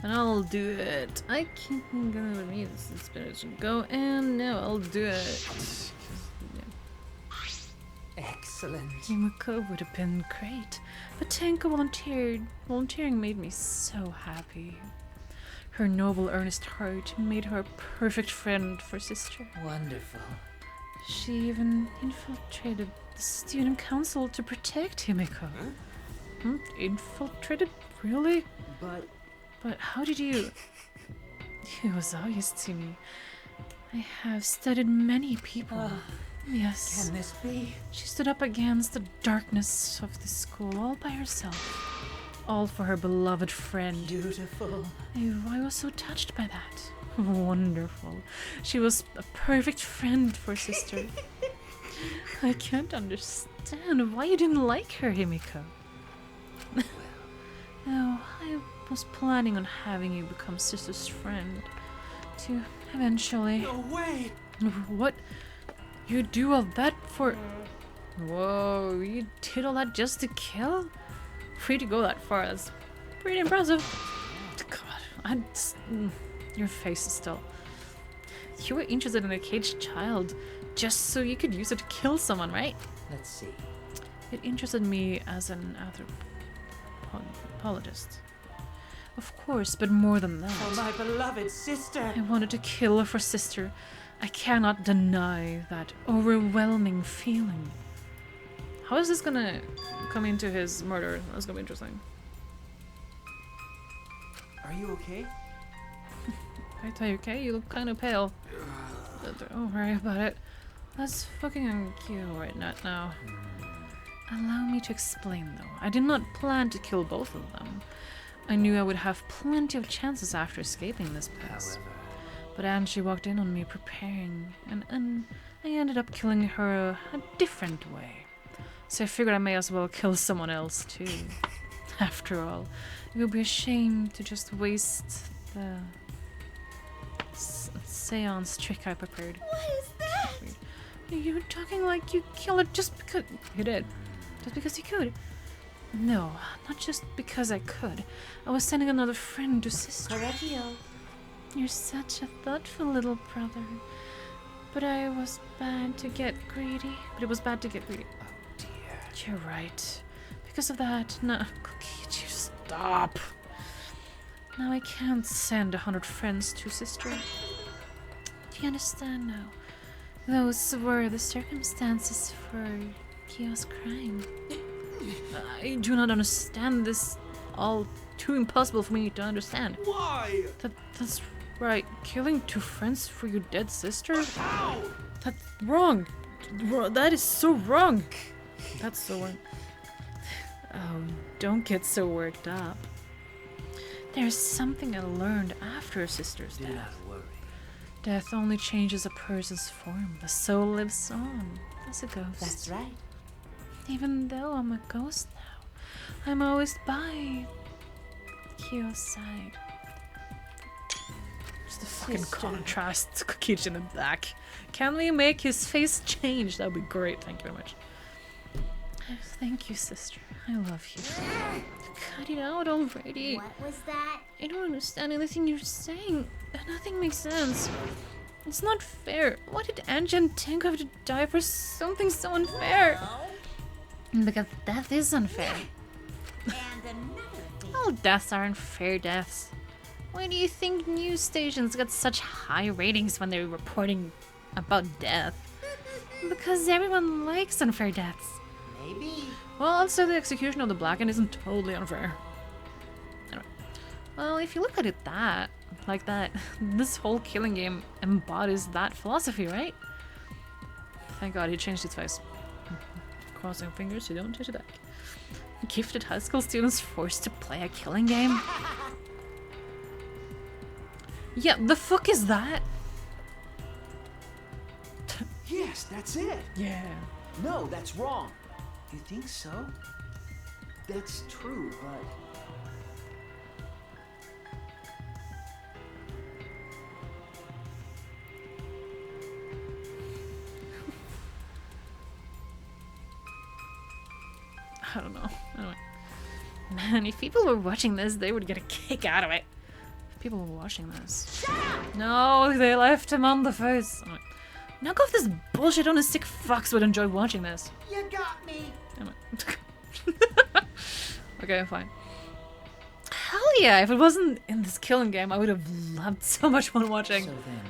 And I'll do it. I can't go with me. This is better to go. And no, I'll do it. Excellent. Himiko would have been great. But Tenko volunteered. Volunteering made me so happy. Her noble, earnest heart made her a perfect friend for sister. Wonderful. She even infiltrated the student council to protect Himiko. Hmm? Infiltrated? Really? But how did you... It was obvious to me. I have studied many people. Yes. Can this be? She stood up against the darkness of the school all by herself. All for her beloved friend. Beautiful. I was so touched by that. Wonderful. She was a perfect friend for sister. I can't understand why you didn't like her, Himiko. No, I was planning on having you become sister's friend. To eventually... No way! What? You do all that for... Whoa, you did all that just to kill? For you to go that far, that's pretty impressive. God, your face is still... You were interested in a caged child just so you could use it to kill someone, right? Let's see. It interested me as an anthropologist. Of course, but more than that. For my beloved sister. I wanted to kill her for sister. I cannot deny that overwhelming feeling. How is this gonna come into his murder? That's gonna be interesting. Are you okay? Are you okay? You look kind of pale. Don't worry about it. That's fucking on cue right now. Allow me to explain though. I did not plan to kill both of them. I knew I would have plenty of chances after escaping this place. But Angie walked in on me preparing, and I ended up killing her a different way. So I figured I may as well kill someone else too. After all, it would be a shame to just waste the seance trick I prepared. What is that? You were talking like you killed her just because you did. Just because you could. No, not just because I could. I was sending another friend to sister. Correggio. You're such a thoughtful little brother. But I was bad to get greedy. But it was bad to get greedy. Oh dear. You're right. Because of that, no, Kokichi, stop. Now I can't send 100 friends to sister. Do you understand now? Those were the circumstances for Kyo's crime. I do not understand this. All too impossible for me to understand. Why? That's right. Killing 2 friends for your dead sister? How? That's wrong. That is so wrong. That's so wrong. Oh, don't get so worked up. There's something I learned after sister's death. Do not worry. Death only changes a person's form. The soul lives on as a ghost. That's right. Even though I'm a ghost now, I'm always by Kyo's side. Just the fucking contrast to Kokichi in the back. Can we make his face change? That would be great. Thank you very much. Thank you, sister. I love you. Cut it out already. What was that? I don't understand anything you're saying. Nothing makes sense. It's not fair. Why did Angie and Tenko have to die for something so unfair? Because death is unfair. And another thing. All deaths aren't fair deaths. Why do you think news stations get such high ratings when they're reporting about death? Because everyone likes unfair deaths. Maybe. Well, also the execution of the Blackened isn't totally unfair. Anyway. Well, if you look at it like that, this whole killing game embodies that philosophy, right? Thank God he changed his face. Crossing fingers, you don't touch it back. Gifted high school students forced to play a killing game? Yeah, the fuck is that? Yes, that's it. Yeah. No, that's wrong. You think so? That's true, but... I don't know. Anyway. Man, if people were watching this, they would get a kick out of it. If people were watching this. No, they left him on the face. Anyway. Knock off this bullshit, on a sick fucks would enjoy watching this. You got me. Anyway. Okay, fine. Hell yeah, if it wasn't in this killing game, I would have loved so much fun watching. So then,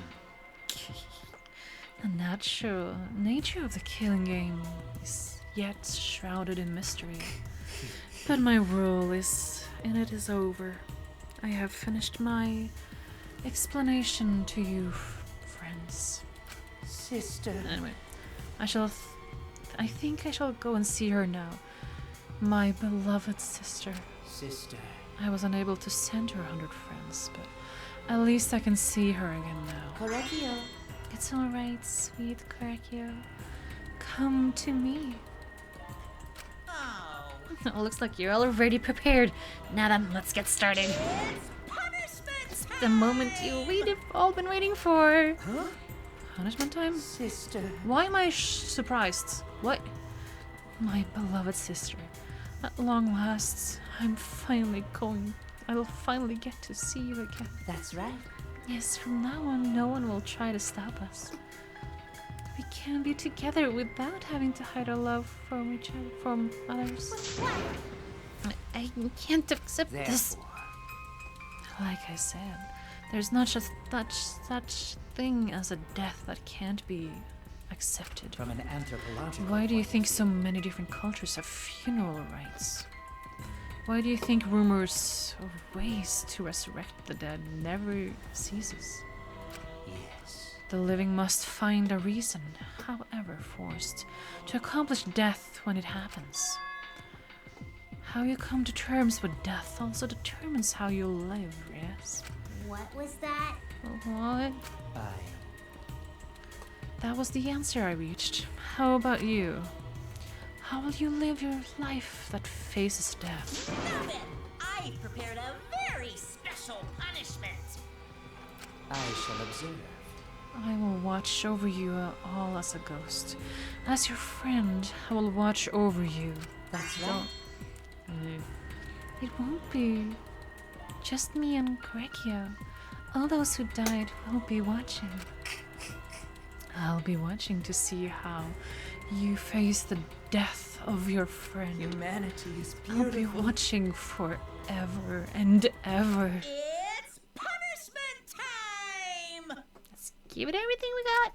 The natural nature of the killing game is yet shrouded in mystery. But my role in it is over. I have finished my explanation to you, friends. Sister. Anyway, I think I shall go and see her now. My beloved sister. Sister. I was unable to send her 100 friends, but at least I can see her again now. Correcchio. It's alright, sweet Correcchio. Come to me. Oh, looks like you're already prepared. Now then, let's get started. Punishment The moment we've all been waiting for. Huh? Punishment time? Sister. Why am I surprised? What? My beloved sister. At long last, I'll finally get to see you again. That's right. Yes, from now on, no one will try to stop us. We can be together without having to hide our love from each other, from others. I can't accept this. Like I said, there's not just such thing as a death that can't be accepted. from an anthropological Why do you think so many different cultures have funeral rites? Why do you think rumors of ways to resurrect the dead never ceases? Yes. The living must find a reason, however forced, to accomplish death when it happens. How you come to terms with death also determines how you live, yes? What was that? What? That was the answer I reached. How about you? How will you live your life that faces death? Now then, I've prepared a very special punishment. I shall observe. I will watch over you all as a ghost. As your friend, I will watch over you. That's right. It won't be just me and Correcchio. All those who died will be watching. I'll be watching to see how you face the death of your friend. Humanity is I'll be watching forever and ever. It's punishment time! Let's give it everything we got.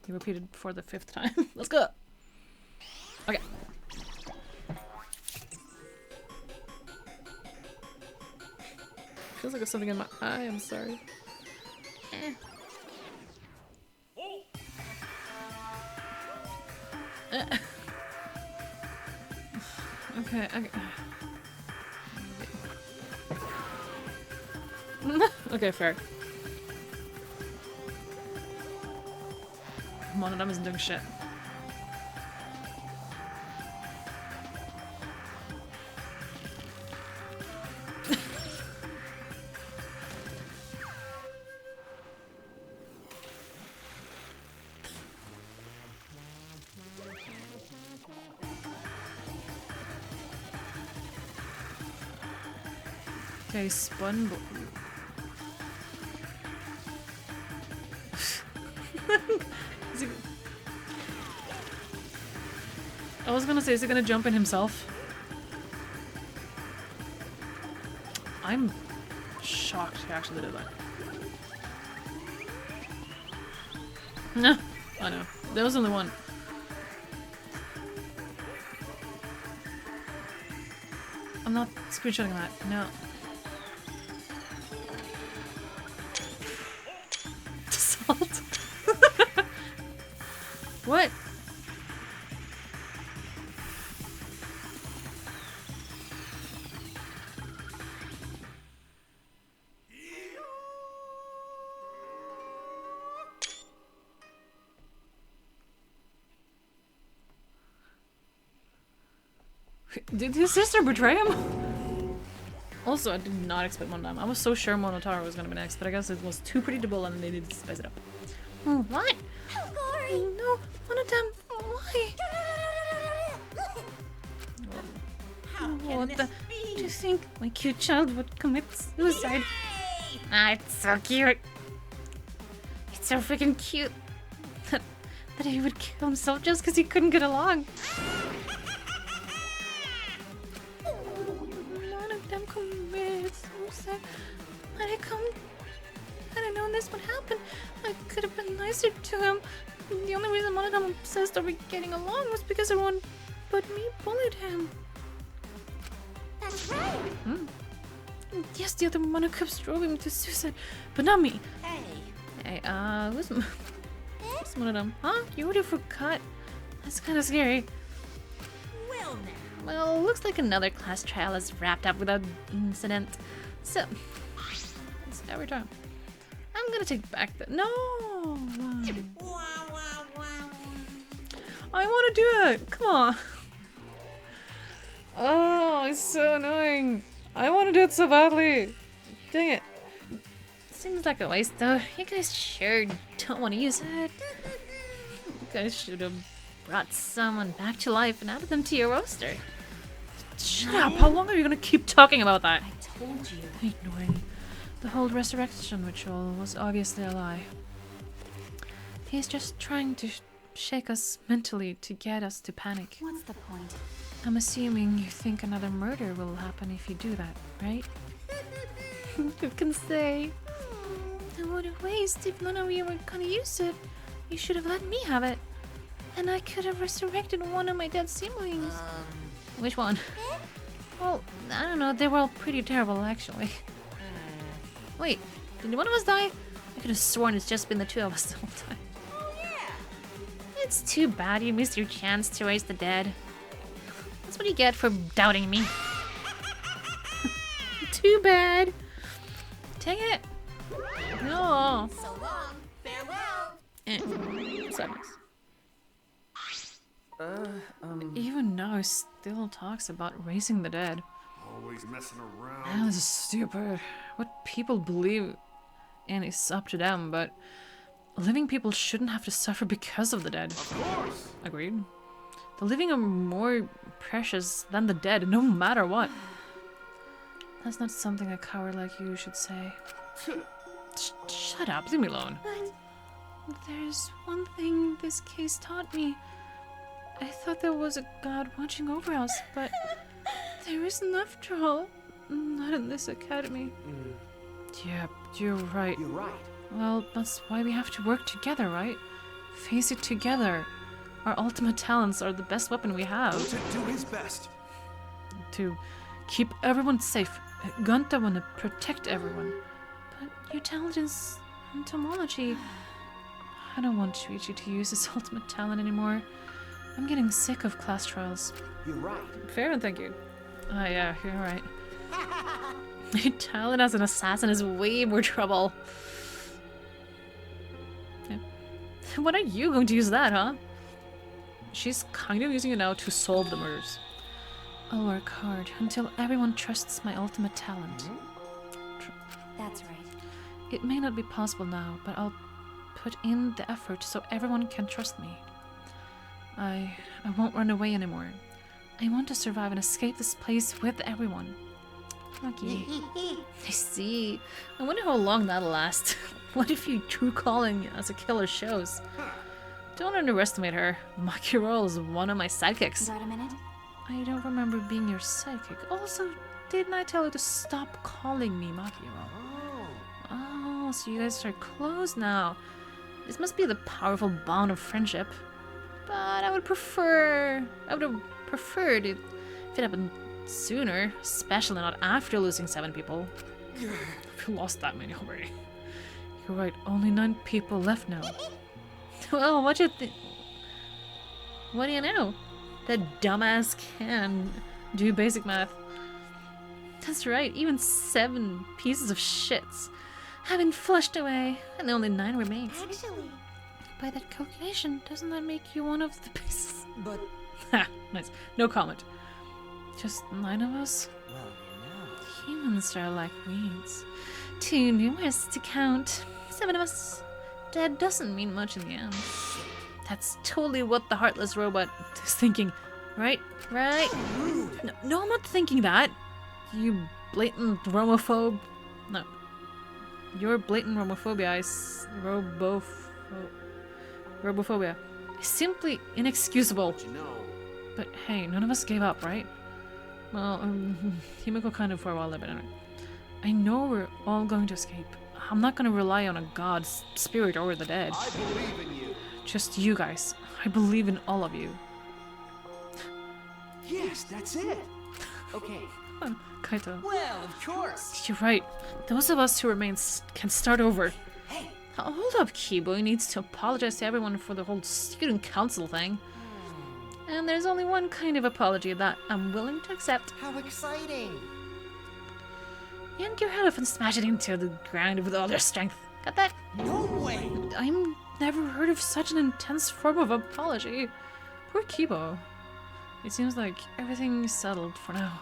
He repeated for the 5th time. Let's go. Okay. Feels like there's something in my eye. I'm sorry. Okay, okay, fair. One of them isn't doing shit. Okay, spun. I was gonna say, is he gonna jump in himself? I'm shocked he actually did that. No, I know. There was only one. I'm not screenshotting that. No. Salt. What? Did his sister betray him? Also, I did not expect Monodam. I was so sure Monotaro was gonna be next, but I guess it was too predictable and they needed to spice it up. Oh, what? Hori! No, Monodam, why? What the? Do you think my cute child would commit suicide? Ah, it's so cute. It's so freaking cute. That he would kill himself just because he couldn't get along. None of them committed suicide. Had I known this would happen, I could have been nicer to him. The only reason one of them obsessed over getting along was because everyone but me bullied him. That's right. Yes, the other Monocups drove him to suicide, but not me. Hey. Hey, who's one of them? Huh? You already forgot? That's kind of scary. Well now. Well, looks like another class trial is wrapped up without incident. So, it's every time. I'm gonna take back the— No! I want to do it! Come on! Oh, it's so annoying. I want to do it so badly. Dang it. Seems like a waste though. You guys sure don't want to use it. You guys should have brought someone back to life and added them to your roster. Shut up! How long are you gonna keep talking about that? I told you. Ignoring. The whole resurrection ritual was obviously a lie. He's just trying to shake us mentally to get us to panic. What's the point? I'm assuming you think another murder will happen if you do that, right? Who can say? What a waste. If none of you were gonna use it, you should have let me have it. And I could have resurrected one of my dead siblings. Which one? Well, I don't know. They were all pretty terrible, actually. Wait, did one of us die? I could have sworn it's just been the two of us the whole time. Oh yeah. It's too bad you missed your chance to raise the dead. That's what you get for doubting me. Too bad. Dang it. No. So long. Farewell. Sadness. Even now, he still talks about raising the dead. Always messing around. Ah, this is stupid. What people believe in is up to them, but living people shouldn't have to suffer because of the dead. Of course. Agreed. The living are more precious than the dead, no matter what. That's not something a coward like you should say. Shut up, leave me alone. But there's one thing this case taught me. I thought there was a god watching over us, but there isn't after all. Not in this academy. Yeah, you're right. You're right. Well, that's why we have to work together, right? Face it together. Our ultimate talents are the best weapon we have. To do his best. To keep everyone safe. Gunta wanna protect everyone. But your talent is entomology. I don't want Shuichi to use his ultimate talent anymore. I'm getting sick of class trials. You're right. Fair and thank you. Ah, yeah, you're right. Your talent as an assassin is way more trouble. Yeah. When are you going to use that, huh? She's kind of using it now to solve the murders. I'll work hard until everyone trusts my ultimate talent. That's right. It may not be possible now, but I'll put in the effort so everyone can trust me. I won't run away anymore. I want to survive and escape this place with everyone. Lucky. I see. I wonder how long that'll last. What if your true calling as a killer shows? Don't underestimate her. Makiro is one of my sidekicks. Got a minute? I don't remember being your sidekick. Also, didn't I tell you to stop calling me Makiro? Oh, so you guys are close now. This must be the powerful bond of friendship. But I would have preferred it if it happened sooner, especially not after losing 7 people. I've lost that many already. You're right, only 9 people left now. Well, what do you think? What do you know? That dumbass can do basic math. That's right, even 7 pieces of shits have been flushed away, and only 9 remains. Actually, By that calculation, doesn't that make you one of the pieces? But... Ha! Nice. No comment. Just 9 of us? Well, you know... Humans are like weeds. Too numerous to count. 7 of us dead doesn't mean much in the end. That's totally what the heartless robot is thinking. Right? Right? No, I'm not thinking that. You blatant romophobe. No. Your blatant romophobia is robophobia is simply inexcusable. But hey, none of us gave up, right? Well, Himiko kind of for a while there, but anyway. I know we're all going to escape. I'm not going to rely on a god's spirit or the dead. I believe in you. Just you guys. I believe in all of you. Yes, that's it. Okay. Kaito. Well, of course. You're right. Those of us who remain can start over. Hey. Hold up, Keyboy needs to apologize to everyone for the whole student council thing. And there's only one kind of apology that I'm willing to accept. How exciting! Yank your head off and smash it into the ground with all your strength. Got that? No way! I'm never heard of such an intense form of apology. Poor Kibo. It seems like everything is settled for now.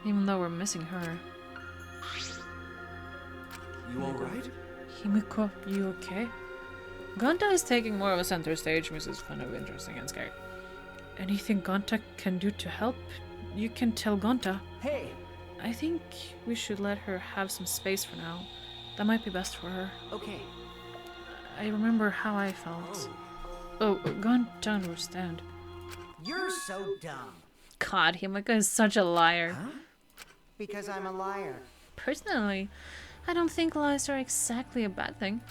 Even though we're missing her. You alright? Himiko, you okay? Gonta is taking more of a center stage, which is kind of interesting and scary. Anything Gonta can do to help, you can tell Gonta. Hey! I think we should let her have some space for now. That might be best for her. Okay. I remember how I felt. Oh, Gonta understand. You're so dumb. God, Himiko is such a liar. Huh? Because I'm a liar. Personally, I don't think lies are exactly a bad thing.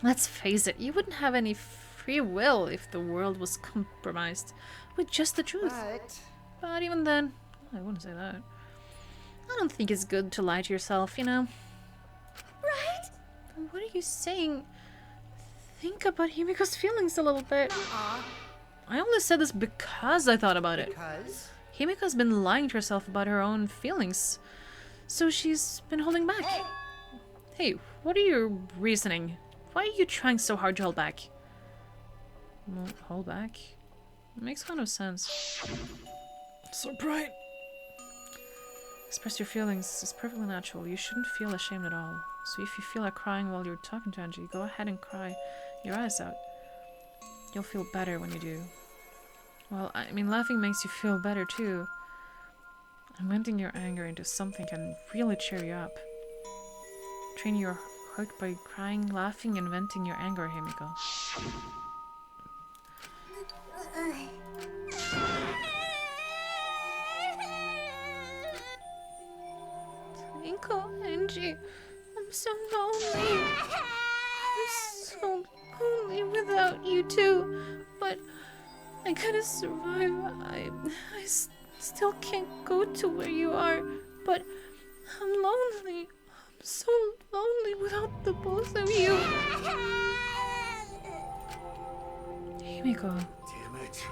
Let's face it, you wouldn't have any free will if the world was compromised with just the truth. But even then, I wouldn't say that. I don't think it's good to lie to yourself, you know? right? What are you saying? Think about Himiko's feelings a little bit. I only said this because I thought about it. Because? Himiko's been lying to herself about her own feelings. So she's been holding back. Hey, what are your reasoning? Why are you trying so hard to hold back? Well, hold back? It makes kind of sense. So bright. Express your feelings. It's perfectly natural. You shouldn't feel ashamed at all. So if you feel like crying while you're talking to Angie, go ahead and cry your eyes out. You'll feel better when you do. Well, I mean, laughing makes you feel better too. And venting your anger into something can really cheer you up. Train your heart by crying, laughing, and venting your anger, Himiko. Twinkle, Angie, I'm so lonely. I'm so lonely without you too. But I gotta survive. I still can't go to where you are. But I'm lonely. I'm so lonely without the both of you. Himiko. Damn it.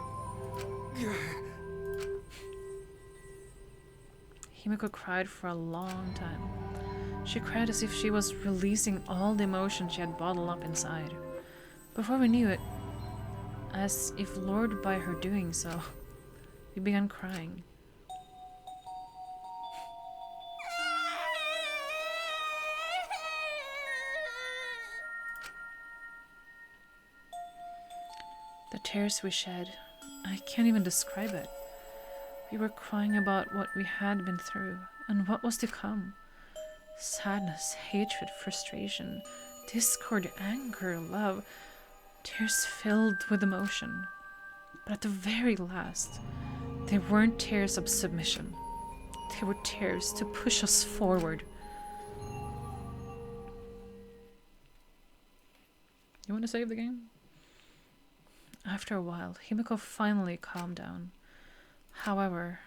Himiko cried for a long time. She cried as if she was releasing all the emotion she had bottled up inside. Before we knew it, as if lured by her doing so, we began crying. The tears we shed, I can't even describe it. We were crying about what we had been through and what was to come. Sadness, hatred, frustration, discord, anger, love. Tears filled with emotion. But at the very last, they weren't tears of submission. They were tears to push us forward. You want to save the game? After a while, Himiko finally calmed down. However...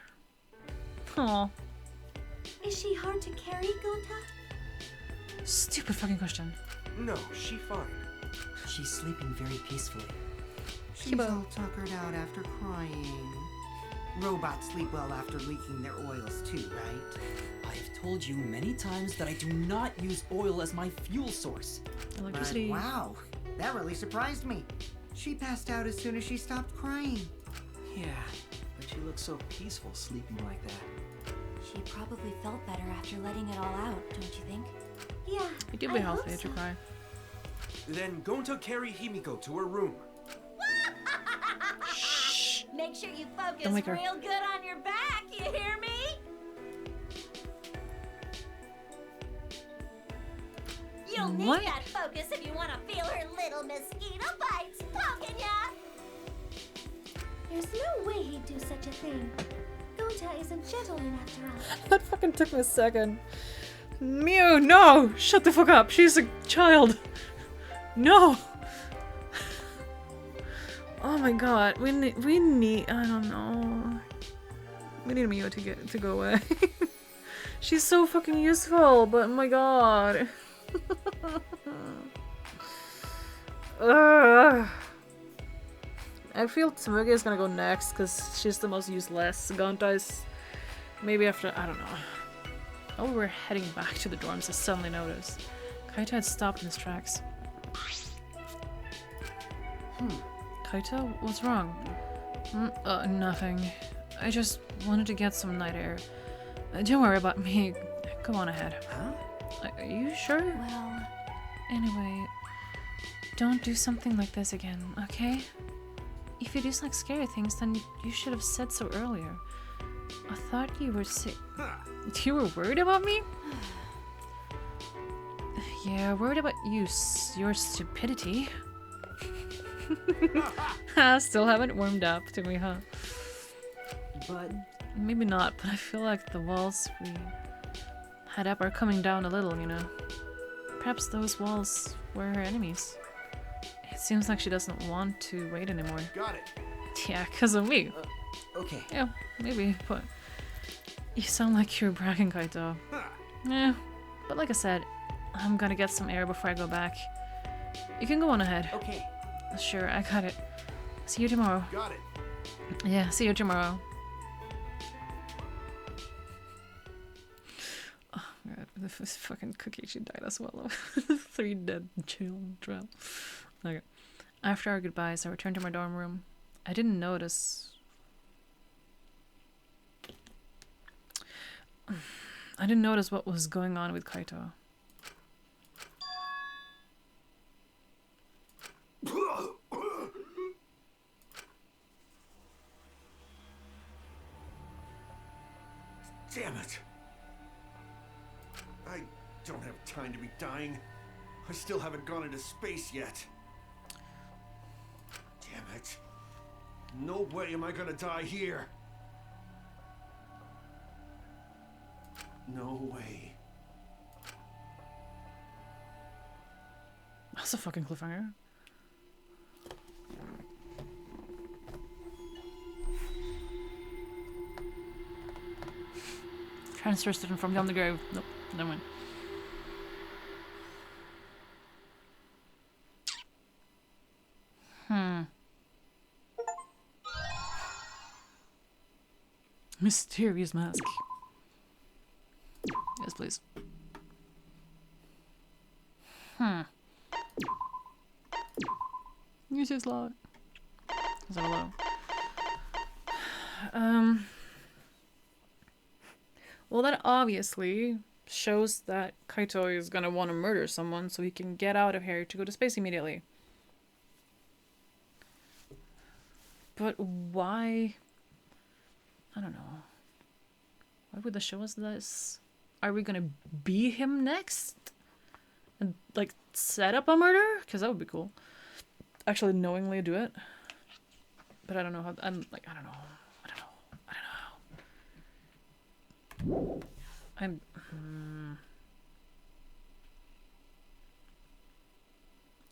Aww. Is she hard to carry, Gonta? Stupid fucking question. No, she fine. She's sleeping very peacefully. She's all tuckered out after crying. Robots sleep well after leaking their oils too, right? I've told you many times that I do not use oil as my fuel source. Electricity. But wow, that really surprised me. She passed out as soon as she stopped crying. Yeah, but she looks so peaceful sleeping like that. She probably felt better after letting it all out, don't you think? Yeah, You do be healthy to cry. Then Gonta carry Himiko to her room. Make sure you focus Don't wake her. real good on your back, you hear me? You'll need What? that focus if you want to feel her little mosquito bites poking ya. There's no way he'd do such a thing. Gonta is a gentleman after all. That fucking took me a second. Mew, no! Shut the fuck up. She's a child. No! Oh my god. We need I don't know. We need Mew to go away. She's so fucking useful, but oh my god. Ugh. I feel Tsumugi is gonna go next because she's the most useless. Gonta is maybe after, I don't know. Oh, we're heading back to the dorms. I suddenly noticed Kaito had stopped in his tracks. Kaito, what's wrong? Nothing. I just wanted to get some night air. Don't worry about me. Go on ahead. Huh? Are you sure? Well, Anyway, don't do something like this again, okay? If you dislike scary things, then you should have said so earlier. I thought you were sick. You were worried about me? Yeah, worried about you, your stupidity. Still haven't warmed up to me, huh? But maybe not, but I feel like the walls we had up are coming down a little, you know. Perhaps those walls were her enemies. It seems like she doesn't want to wait anymore. Got it. Yeah, because of me. Okay. Yeah, maybe, but you sound like you're bragging, Kaito. Yeah, but like I said, I'm gonna get some air before I go back. You can go on ahead. Okay. Sure, I got it. See you tomorrow. Got it. Yeah, see you tomorrow. Oh god, this fucking cookie, she died as well. 3 dead children. Okay. After our goodbyes, I returned to my dorm room. I didn't notice... I didn't notice what was going on with Kaito. Damn it. I don't have time to be dying. I still haven't gone into space yet. Damn it. No way am I gonna die here. No way. That's a fucking cliffhanger. Transfer student from beyond the grave. Nope, never mind. Mysterious mask. Yes, please. Use his lot. Is that a low? Well, that obviously shows that Kaito is gonna want to murder someone so he can get out of here to go to space immediately. But why? I don't know. Why would they show us this? Are we gonna be him next? And, like, set up a murder? Because that would be cool. Actually knowingly do it. But I don't know how... I'm like, I don't know. I'm...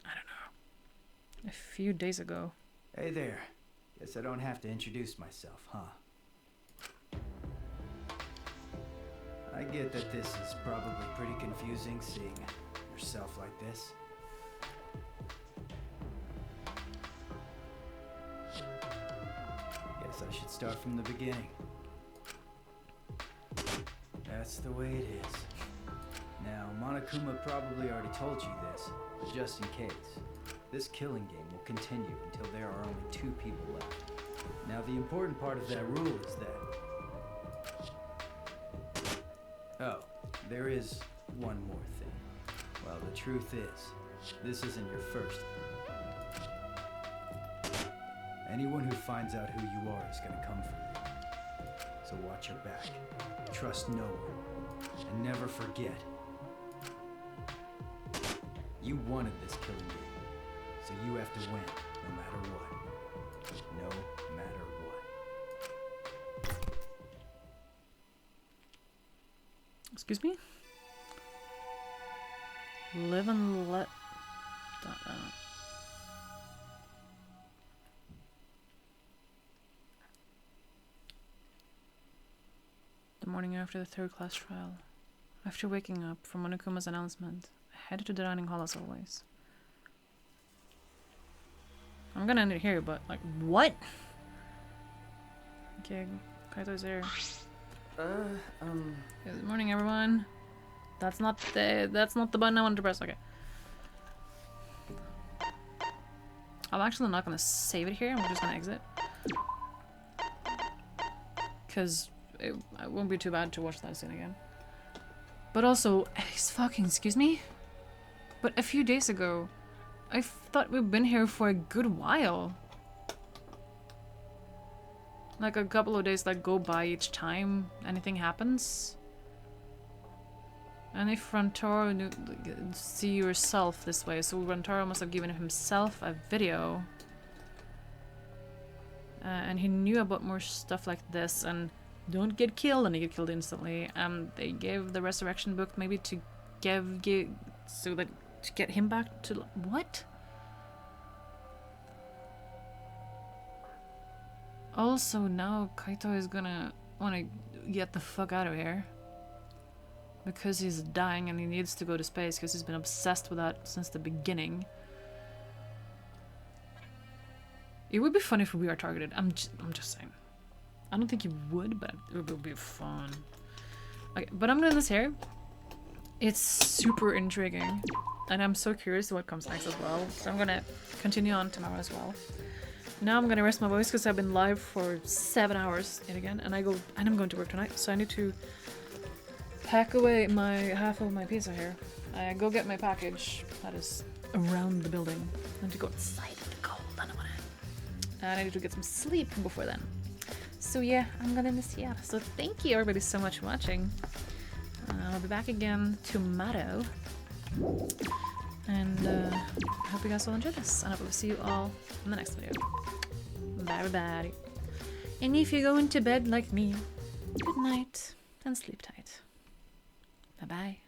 I don't know. A few days ago. Hey there. Guess I don't have to introduce myself, huh? I get that this is probably pretty confusing seeing yourself like this. Guess I should start from the beginning. That's the way it is. Now, Monokuma probably already told you this, but just in case, this killing game will continue until there are only 2 people left. Now, the important part of that rule is that... Oh, there is one more thing. Well, the truth is, this isn't your first. Anyone who finds out who you are is gonna come for you. So watch your back. Trust no one. And never forget. You wanted this killing game. So you have to win, no matter what. No matter what. Excuse me? Live and let... The morning after the 3rd class trial. After waking up from Monokuma's announcement, I headed to the dining hall as always. I'm gonna end it here, but like, what? Okay, Kaito's there. Good morning, everyone. That's not the button I wanted to press. Okay. I'm actually not gonna save it here. I'm just gonna exit, cause it won't be too bad to watch that scene again. But also, excuse me? But a few days ago, I thought we've been here for a good while. Like a couple of days like go by each time anything happens. And if Rantaro knew, see yourself this way, so Rantaro must have given himself a video. And he knew about more stuff like this, and don't get killed, and he get killed instantly. They gave the resurrection book maybe to so that to get him back to what? Also, now Kaito is gonna wanna get the fuck out of here. Because he's dying and he needs to go to space because he's been obsessed with that since the beginning. It would be fun if we are targeted. I'm just saying. I don't think you would, but it would be fun. Okay, but I'm doing this here. It's super intriguing. And I'm so curious what comes next as well. So I'm gonna continue on tomorrow as well. Now I'm gonna rest my voice because I've been live for 7 hours yet again, and I'm going to work tonight, so I need to pack away my half of my pizza here. I go get my package that is around the building. I need to go outside in the cold, and I need to get some sleep before then. So yeah, I'm gonna miss you. So thank you everybody so much for watching. I'll be back again tomorrow. And I hope you guys will enjoy this, and I will see you all in the next video. Bye everybody. And if you're going to bed like me, good night and sleep tight. Bye bye.